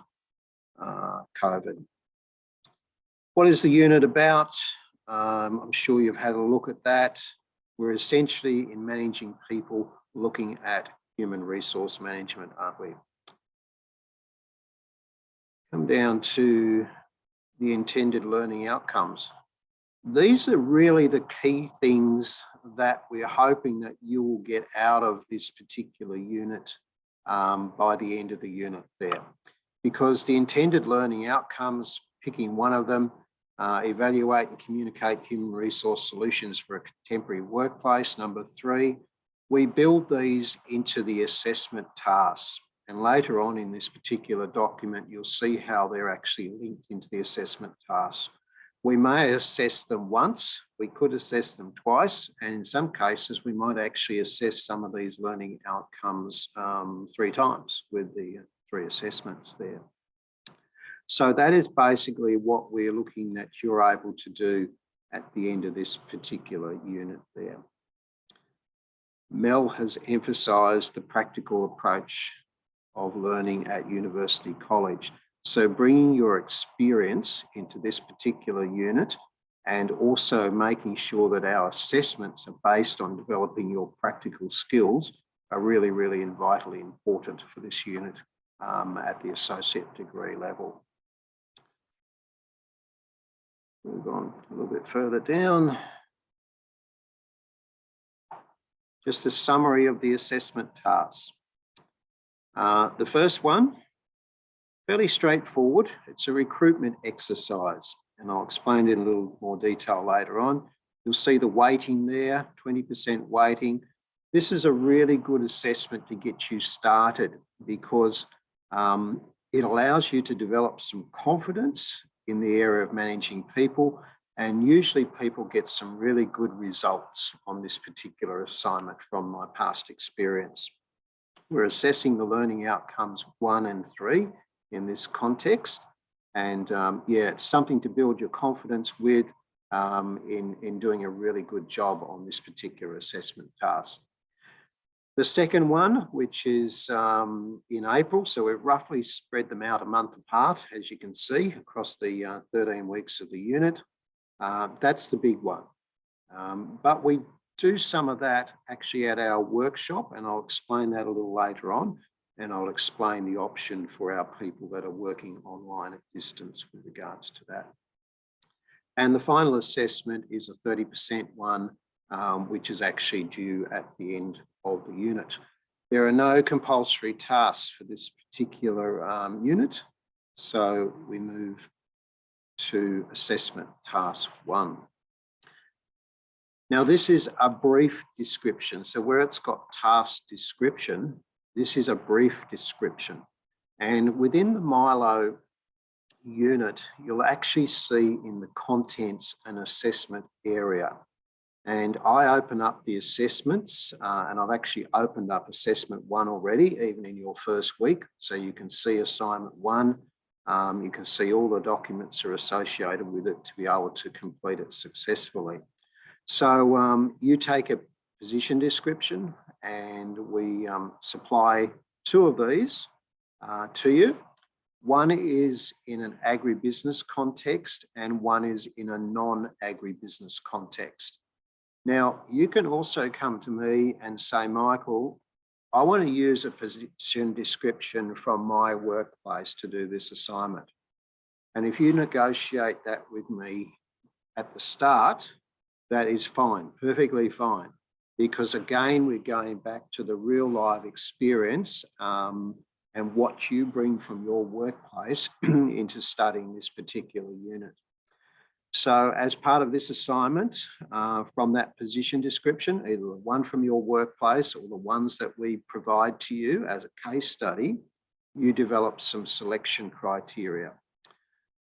COVID. What is the unit about? I'm sure you've had a look at that. We're essentially in managing people looking at human resource management, aren't we? Come down to the intended learning outcomes. These are really the key things that we're hoping that you will get out of this particular unit by the end of the unit there. Because the intended learning outcomes, picking one of them, evaluate and communicate human resource solutions for a contemporary workplace. Number 3, we build these into the assessment tasks. And later on in this particular document, you'll see how they're actually linked into the assessment tasks. We may assess them once, we could assess them twice, and in some cases, we might actually assess some of these learning outcomes 3 times with the 3 assessments there. So that is basically what we're looking that you're able to do at the end of this particular unit there. Mel has emphasised the practical approach of learning at University College. So bringing your experience into this particular unit and also making sure that our assessments are based on developing your practical skills are really, really vitally important for this unit at the associate degree level. Move on a little bit further down. Just a summary of the assessment tasks. The first one, fairly straightforward. It's a recruitment exercise, and I'll explain it in a little more detail later on. You'll see the weighting there, 20% weighting. This is a really good assessment to get you started because it allows you to develop some confidence in the area of managing people, and usually people get some really good results on this particular assignment from my past experience. We're assessing the learning outcomes 1 and 3 in this context, and yeah, it's something to build your confidence with in doing a really good job on this particular assessment task. The second one, which is in April, so we've roughly spread them out a month apart, as you can see, across the 13 weeks of the unit. That's the big one. But we do some of that actually at our workshop, and I'll explain that a little later on, and I'll explain the option for our people that are working online at distance with regards to that. And the final assessment is a 30% one, which is actually due at the end of the unit. There are no compulsory tasks for this particular unit, so we move to assessment task 1. Now, this is a brief description. So where it's got task description, this is a brief description. And within the Milo unit, you'll actually see in the contents an assessment area. And I open up the assessments, and I've actually opened up assessment 1 already, even in your first week. So you can see assignment 1. You can see all the documents are associated with it to be able to complete it successfully. So you take a position description, and we supply 2 of these to you. One is in an agribusiness context, and one is in a non-agribusiness context. Now, you can also come to me and say, Michael, I want to use a position description from my workplace to do this assignment. And if you negotiate that with me at the start, that is fine, perfectly fine. Because again, we're going back to the real live experience and what you bring from your workplace into studying this particular unit. So as part of this assignment, from that position description, either the one from your workplace or the ones that we provide to you as a case study, you develop some selection criteria.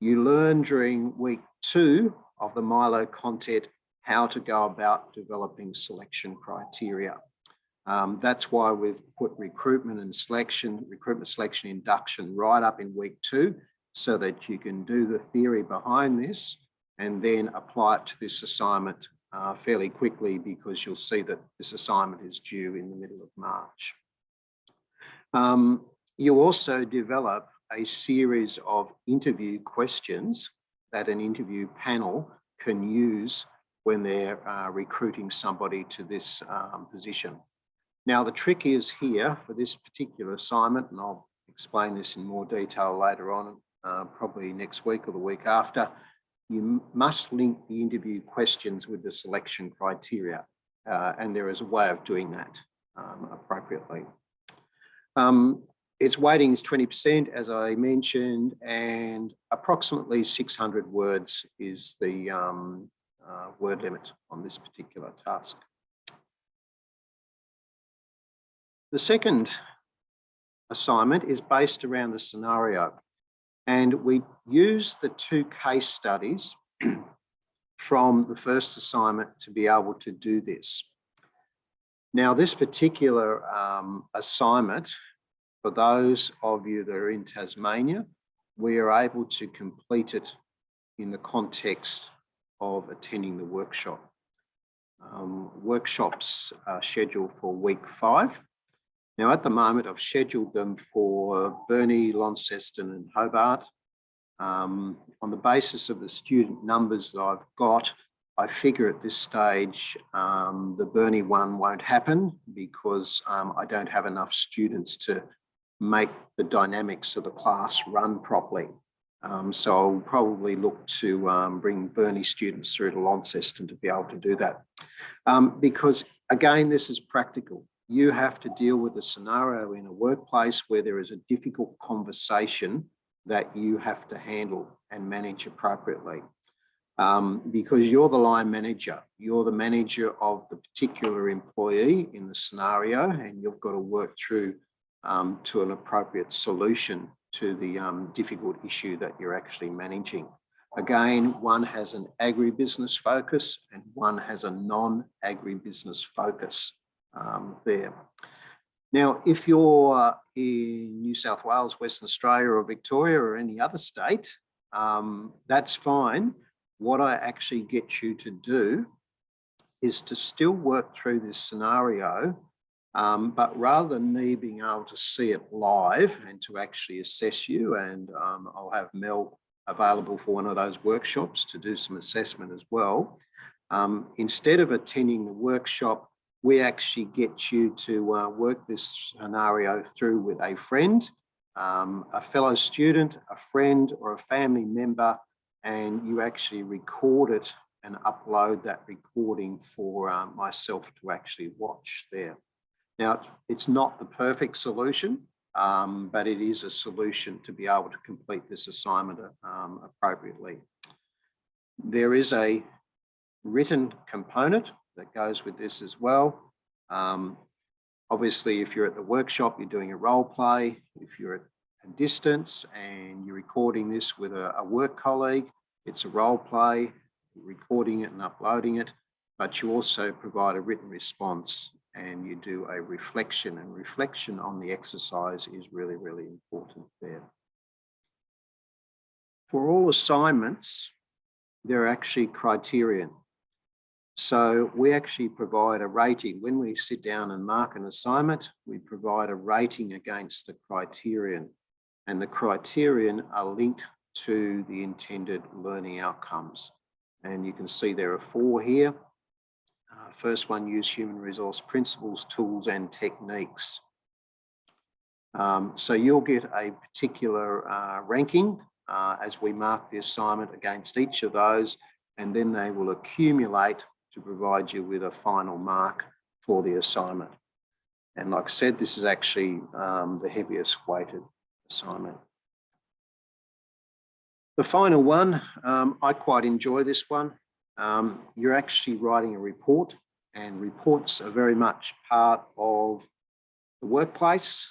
You learn during week 2 of the Milo content how to go about developing selection criteria. That's why we've put recruitment selection induction right up in week 2 so that you can do the theory behind this and then apply it to this assignment fairly quickly, because you'll see that this assignment is due in the middle of March. You also develop a series of interview questions that an interview panel can use when they're recruiting somebody to this position. Now, the trick is here for this particular assignment, and I'll explain this in more detail later on, probably next week or the week after, you must link the interview questions with the selection criteria, and there is a way of doing that appropriately. Its weighting is 20%, as I mentioned, and approximately 600 words is the word limit on this particular task. The second assignment is based around the scenario, and we use the 2 case studies from the first assignment to be able to do this. Now, this particular assignment, for those of you that are in Tasmania, we are able to complete it in the context of attending the workshop. Workshops are scheduled for week 5. Now, at the moment, I've scheduled them for Burnie, Launceston and Hobart. On the basis of the student numbers that I've got, I figure at this stage the Burnie one won't happen because I don't have enough students to make the dynamics of the class run properly. So I'll probably look to bring Burnie students through to Launceston to be able to do that. Because again, this is practical. You have to deal with a scenario in a workplace where there is a difficult conversation that you have to handle and manage appropriately. Because you're the line manager, you're the manager of the particular employee in the scenario, and you've got to work through to an appropriate solution to the difficult issue that you're actually managing. Again, one has an agribusiness focus and one has a non-agribusiness focus there. Now, if you're in New South Wales, Western Australia or Victoria or any other state, that's fine. What I actually get you to do is to still work through this scenario, but rather than me being able to see it live and to actually assess you, and I'll have Mel available for one of those workshops to do some assessment as well. Instead of attending the workshop, we actually get you to work this scenario through with a friend, a fellow student, a friend or a family member, and you actually record it and upload that recording for myself to actually watch there. Now, it's not the perfect solution, but it is a solution to be able to complete this assignment appropriately. There is a written component that goes with this as well. Obviously, if you're at the workshop, you're doing a role play. If you're at a distance and you're recording this with a work colleague, it's a role play, recording it and uploading it, but you also provide a written response and you do a reflection, and reflection on the exercise is really, really important there. For all assignments, there are actually criterion. So we actually provide a rating. When we sit down and mark an assignment, we provide a rating against the criterion, and the criterion are linked to the intended learning outcomes. And you can see there are 4 here. First one, use human resource principles, tools and techniques. So you'll get a particular ranking as we mark the assignment against each of those, and then they will accumulate to provide you with a final mark for the assignment. And like I said, this is actually the heaviest weighted assignment. The final one, I quite enjoy this one. You're actually writing a report, and reports are very much part of the workplace,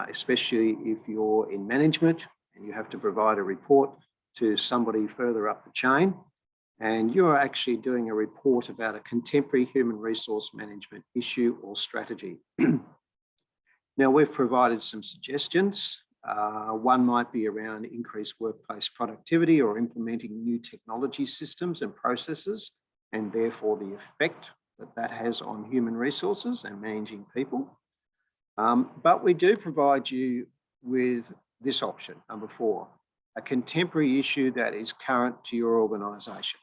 especially if you're in management and you have to provide a report to somebody further up the chain. And you're actually doing a report about a contemporary human resource management issue or strategy. Now, we've provided some suggestions. One might be around increased workplace productivity or implementing new technology systems and processes, and therefore the effect that that has on human resources and managing people. But we do provide you with this option, number 4, a contemporary issue that is current to your organisation.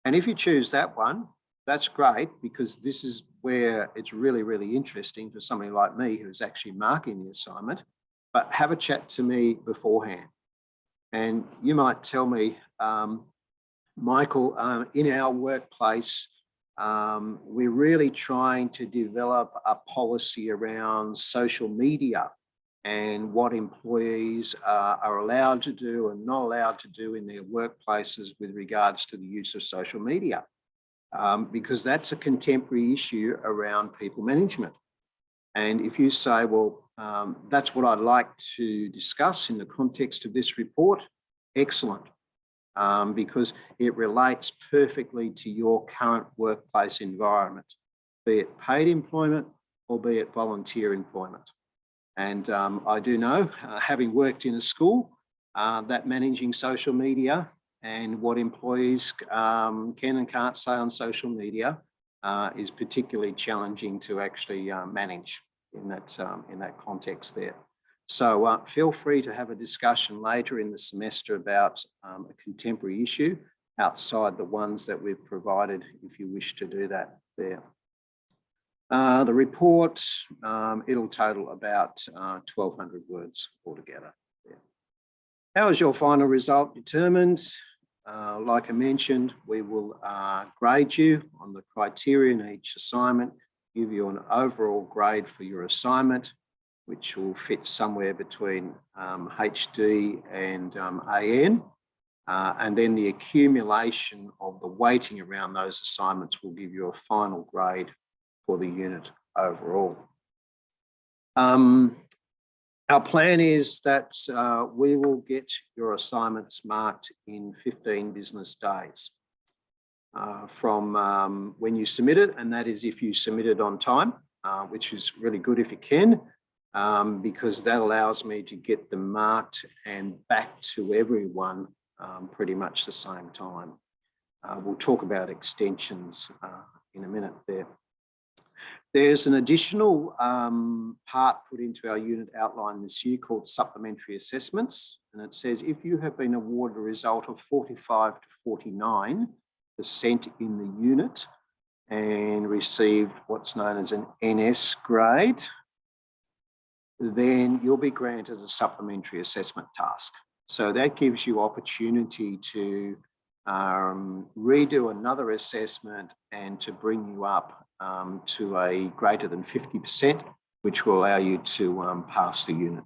And if you choose that one, that's great, because this is where it's really, really interesting for somebody like me who's actually marking the assignment. But have a chat to me beforehand. And you might tell me, Michael, in our workplace, we're really trying to develop a policy around social media and what employees are allowed to do and not allowed to do in their workplaces with regards to the use of social media, because that's a contemporary issue around people management. And if you say, well, that's what I'd like to discuss in the context of this report, excellent. Because it relates perfectly to your current workplace environment, be it paid employment or be it volunteer employment. And I do know, having worked in a school, that managing social media and what employees can and can't say on social media is particularly challenging to actually manage in that context there. So feel free to have a discussion later in the semester about a contemporary issue outside the ones that we've provided, if you wish to do that there. The report, it'll total about 1,200 words altogether. Yeah. How is your final result determined? Like I mentioned, we will grade you on the criteria in each assignment, give you an overall grade for your assignment, which will fit somewhere between HD and AN. And then the accumulation of the weighting around those assignments will give you a final grade for the unit overall. Our plan is that we will get your assignments marked in 15 business days from when you submit it, and that is if you submit it on time, which is really good if you can. Because that allows me to get them marked and back to everyone pretty much the same time. We'll talk about extensions in a minute there. There's an additional part put into our unit outline this year called supplementary assessments. And it says if you have been awarded a result of 45 to 49% in the unit and received what's known as an NS grade, then you'll be granted a supplementary assessment task. So that gives you opportunity to redo another assessment and to bring you up to a greater than 50%, which will allow you to pass the unit.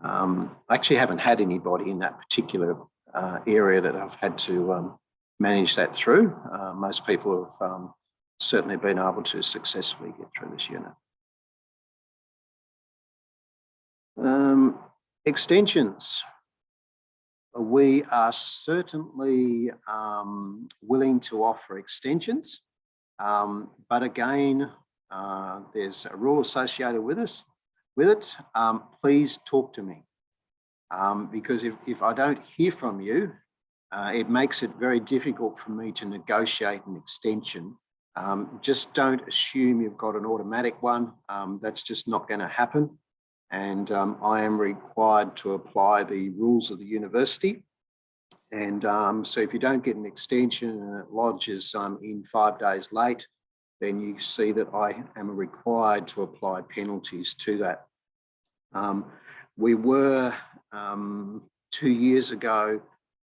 I actually haven't had anybody in that particular area that I've had to manage that through. Most people have certainly been able to successfully get through this unit. Extensions. We are certainly willing to offer extensions, but again, there's a rule associated with it. Please talk to me, because if I don't hear from you, it makes it very difficult for me to negotiate an extension. Just don't assume you've got an automatic one. That's just not going to happen. And I am required to apply the rules of the university. And so if you don't get an extension and it lodges in 5 days late, then you see that I am required to apply penalties to that. We were 2 years ago,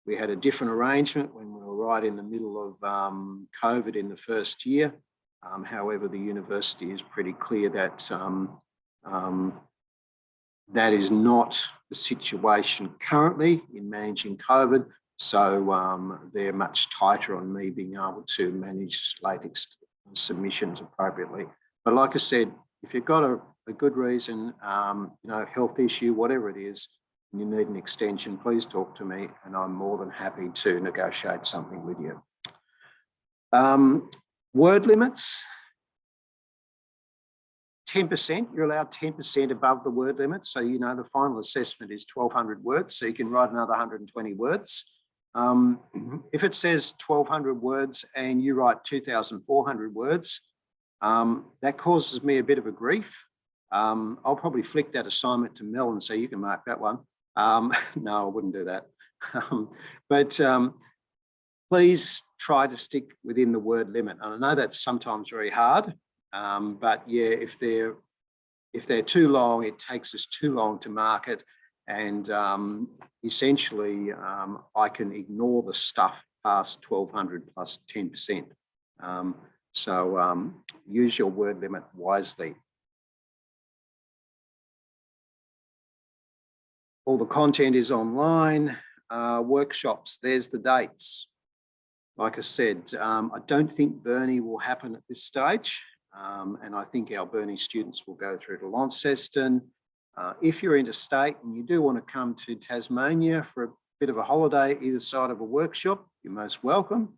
we had a different arrangement when we were right in the middle of COVID in the first year. However, the university is pretty clear that that is not the situation currently in managing COVID. So they're much tighter on me being able to manage late submissions appropriately. But like I said, if you've got a good reason, health issue, whatever it is, and you need an extension, please talk to me and I'm more than happy to negotiate something with you. Word limits. 10%, you're allowed 10% above the word limit. So, the final assessment is 1,200 words. So you can write another 120 words. If it says 1,200 words and you write 2,400 words, that causes me a bit of a grief. I'll probably flick that assignment to Mel and say, you can mark that one. No, I wouldn't do that. But please try to stick within the word limit. And I know that's sometimes very hard, but yeah, if they're too long, it takes us too long to market. And essentially, I can ignore the stuff past 1,200 plus 10%. So use your word limit wisely. All the content is online. Workshops, there's the dates. Like I said, I don't think Burnie will happen at this stage. And I think our Burnie students will go through to Launceston. If you're interstate and you do want to come to Tasmania for a bit of a holiday either side of a workshop, you're most welcome.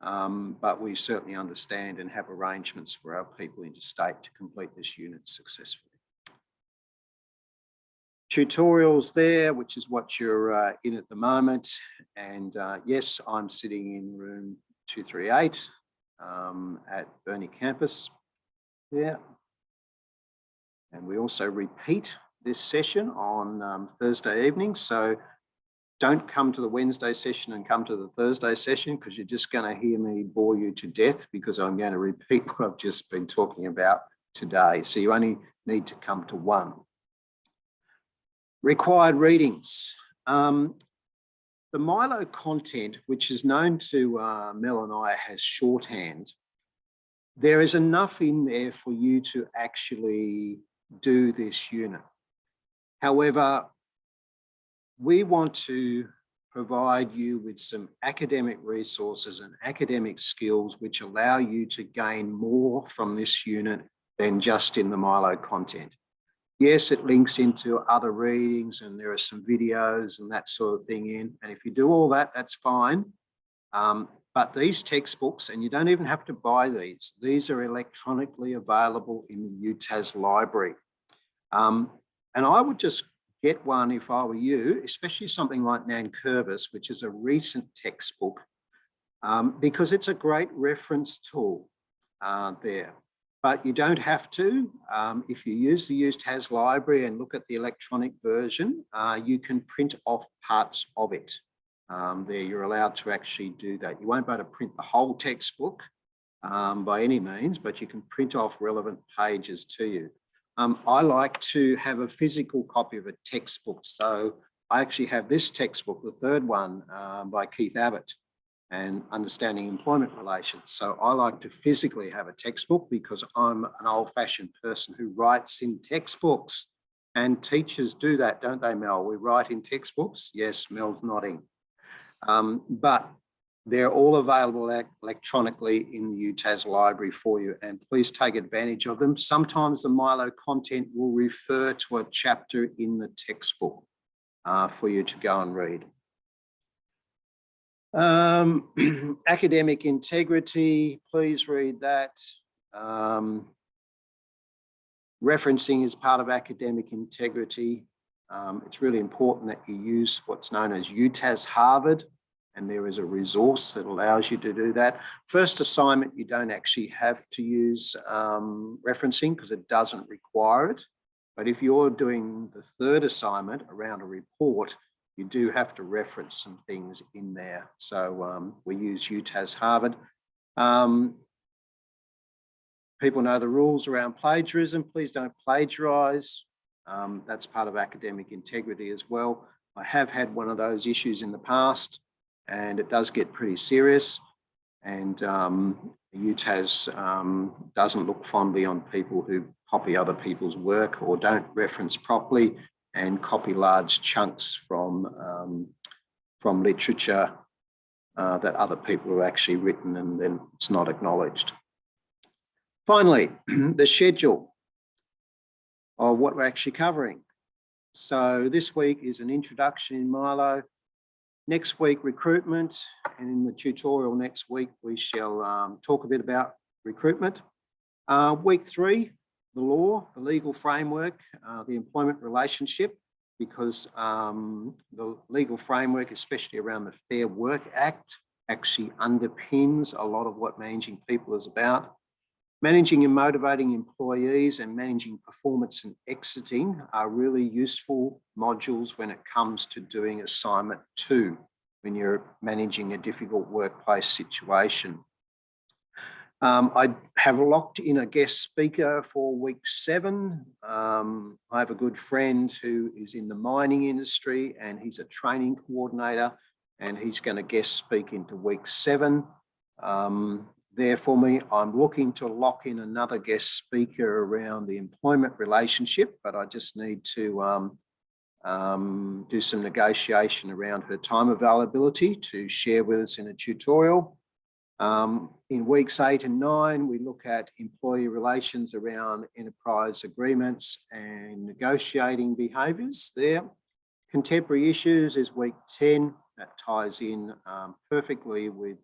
But we certainly understand and have arrangements for our people interstate to complete this unit successfully. Tutorials there, which is what you're in at the moment. And yes, I'm sitting in room 238 at Burnie campus. Yeah. And we also repeat this session on Thursday evening. So don't come to the Wednesday session and come to the Thursday session, because you're just going to hear me bore you to death, because I'm going to repeat what I've just been talking about today. So you only need to come to one. Required readings. The Milo content, which is known to Mel and I as shorthand, there is enough in there for you to actually do this unit. However, we want to provide you with some academic resources and academic skills which allow you to gain more from this unit than just in the Milo content. Yes, it links into other readings and there are some videos and that sort of thing in. And if you do all that, that's fine. But these textbooks, and you don't even have to buy these are electronically available in the UTAS library. And I would just get one if I were you, especially something like Nankervis, which is a recent textbook, because it's a great reference tool there. But you don't have to. If you use the UTAS library and look at the electronic version, you can print off parts of it. There, you're allowed to actually do that. You won't be able to print the whole textbook by any means, but you can print off relevant pages to you. I like to have a physical copy of a textbook. So I actually have this textbook, the third one by Keith Abbott, and Understanding Employment Relations. So I like to physically have a textbook because I'm an old-fashioned person who writes in textbooks, and teachers do that, don't they, Mel? We write in textbooks. Yes, Mel's nodding. But they're all available electronically in the UTAS library for you, and please take advantage of them. Sometimes the Milo content will refer to a chapter in the textbook for you to go and read. Academic integrity, please read that. Referencing is part of academic integrity. It's really important that you use what's known as UTAS Harvard, and there is a resource that allows you to do that. First assignment, you don't actually have to use referencing because it doesn't require it. But if you're doing the third assignment around a report, you do have to reference some things in there. So we use UTAS Harvard. People know the rules around plagiarism. Please don't plagiarize. That's part of academic integrity as well. I have had one of those issues in the past, and it does get pretty serious. And UTAS doesn't look fondly on people who copy other people's work or don't reference properly and copy large chunks from literature that other people have actually written, and then it's not acknowledged. Finally, the schedule of what we're actually covering. So this week is an introduction in Milo. Next week, recruitment, and in the tutorial next week, we shall talk a bit about recruitment. Week 3, the law, the legal framework, the employment relationship, because the legal framework, especially around the Fair Work Act, actually underpins a lot of what managing people is about. Managing and motivating employees and managing performance and exiting are really useful modules when it comes to doing assignment 2, when you're managing a difficult workplace situation. I have locked in a guest speaker for week 7. I have a good friend who is in the mining industry and he's a training coordinator, and he's going to guest speak into week 7. There for me, I'm looking to lock in another guest speaker around the employment relationship, but I just need to do some negotiation around her time availability to share with us in a tutorial. In weeks 8 and 9, we look at employee relations around enterprise agreements and negotiating behaviours there. Contemporary issues is week 10. That ties in perfectly with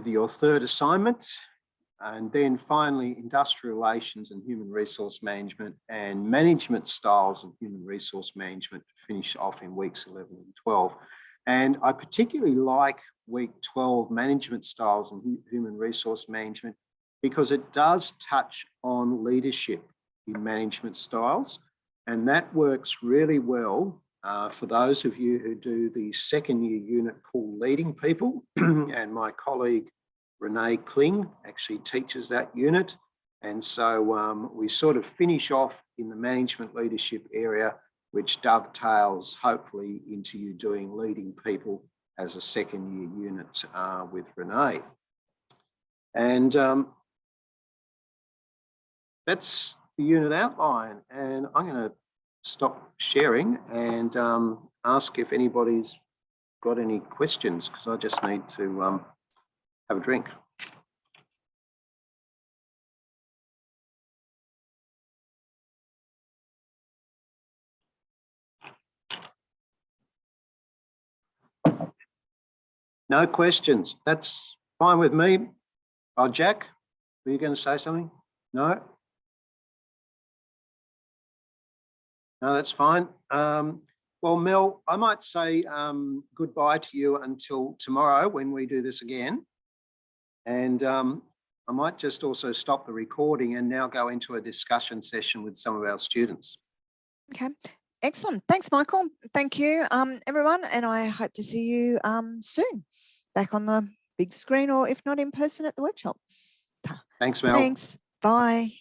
your 3rd assignment. And then finally, industrial relations and human resource management and management styles of human resource management to finish off in weeks 11 and 12. And I particularly like week 12, management styles and human resource management, because it does touch on leadership in management styles. And that works really well for those of you who do the 2nd year unit called Leading People. And my colleague, Renee Kling, actually teaches that unit. And so we sort of finish off in the management leadership area, which dovetails hopefully into you doing Leading People as a 2nd year unit with Renee. And that's the unit outline. And I'm going to stop sharing and ask if anybody's got any questions, because I just need to have a drink. No questions. That's fine with me. Oh, Jack, were you going to say something? No? No, that's fine. Well, Mel, I might say goodbye to you until tomorrow when we do this again. And I might just also stop the recording and now go into a discussion session with some of our students. Okay, excellent. Thanks, Michael. Thank you, everyone. And I hope to see you soon back on the big screen, or if not in person at the workshop. Thanks, Mel. Thanks. Bye.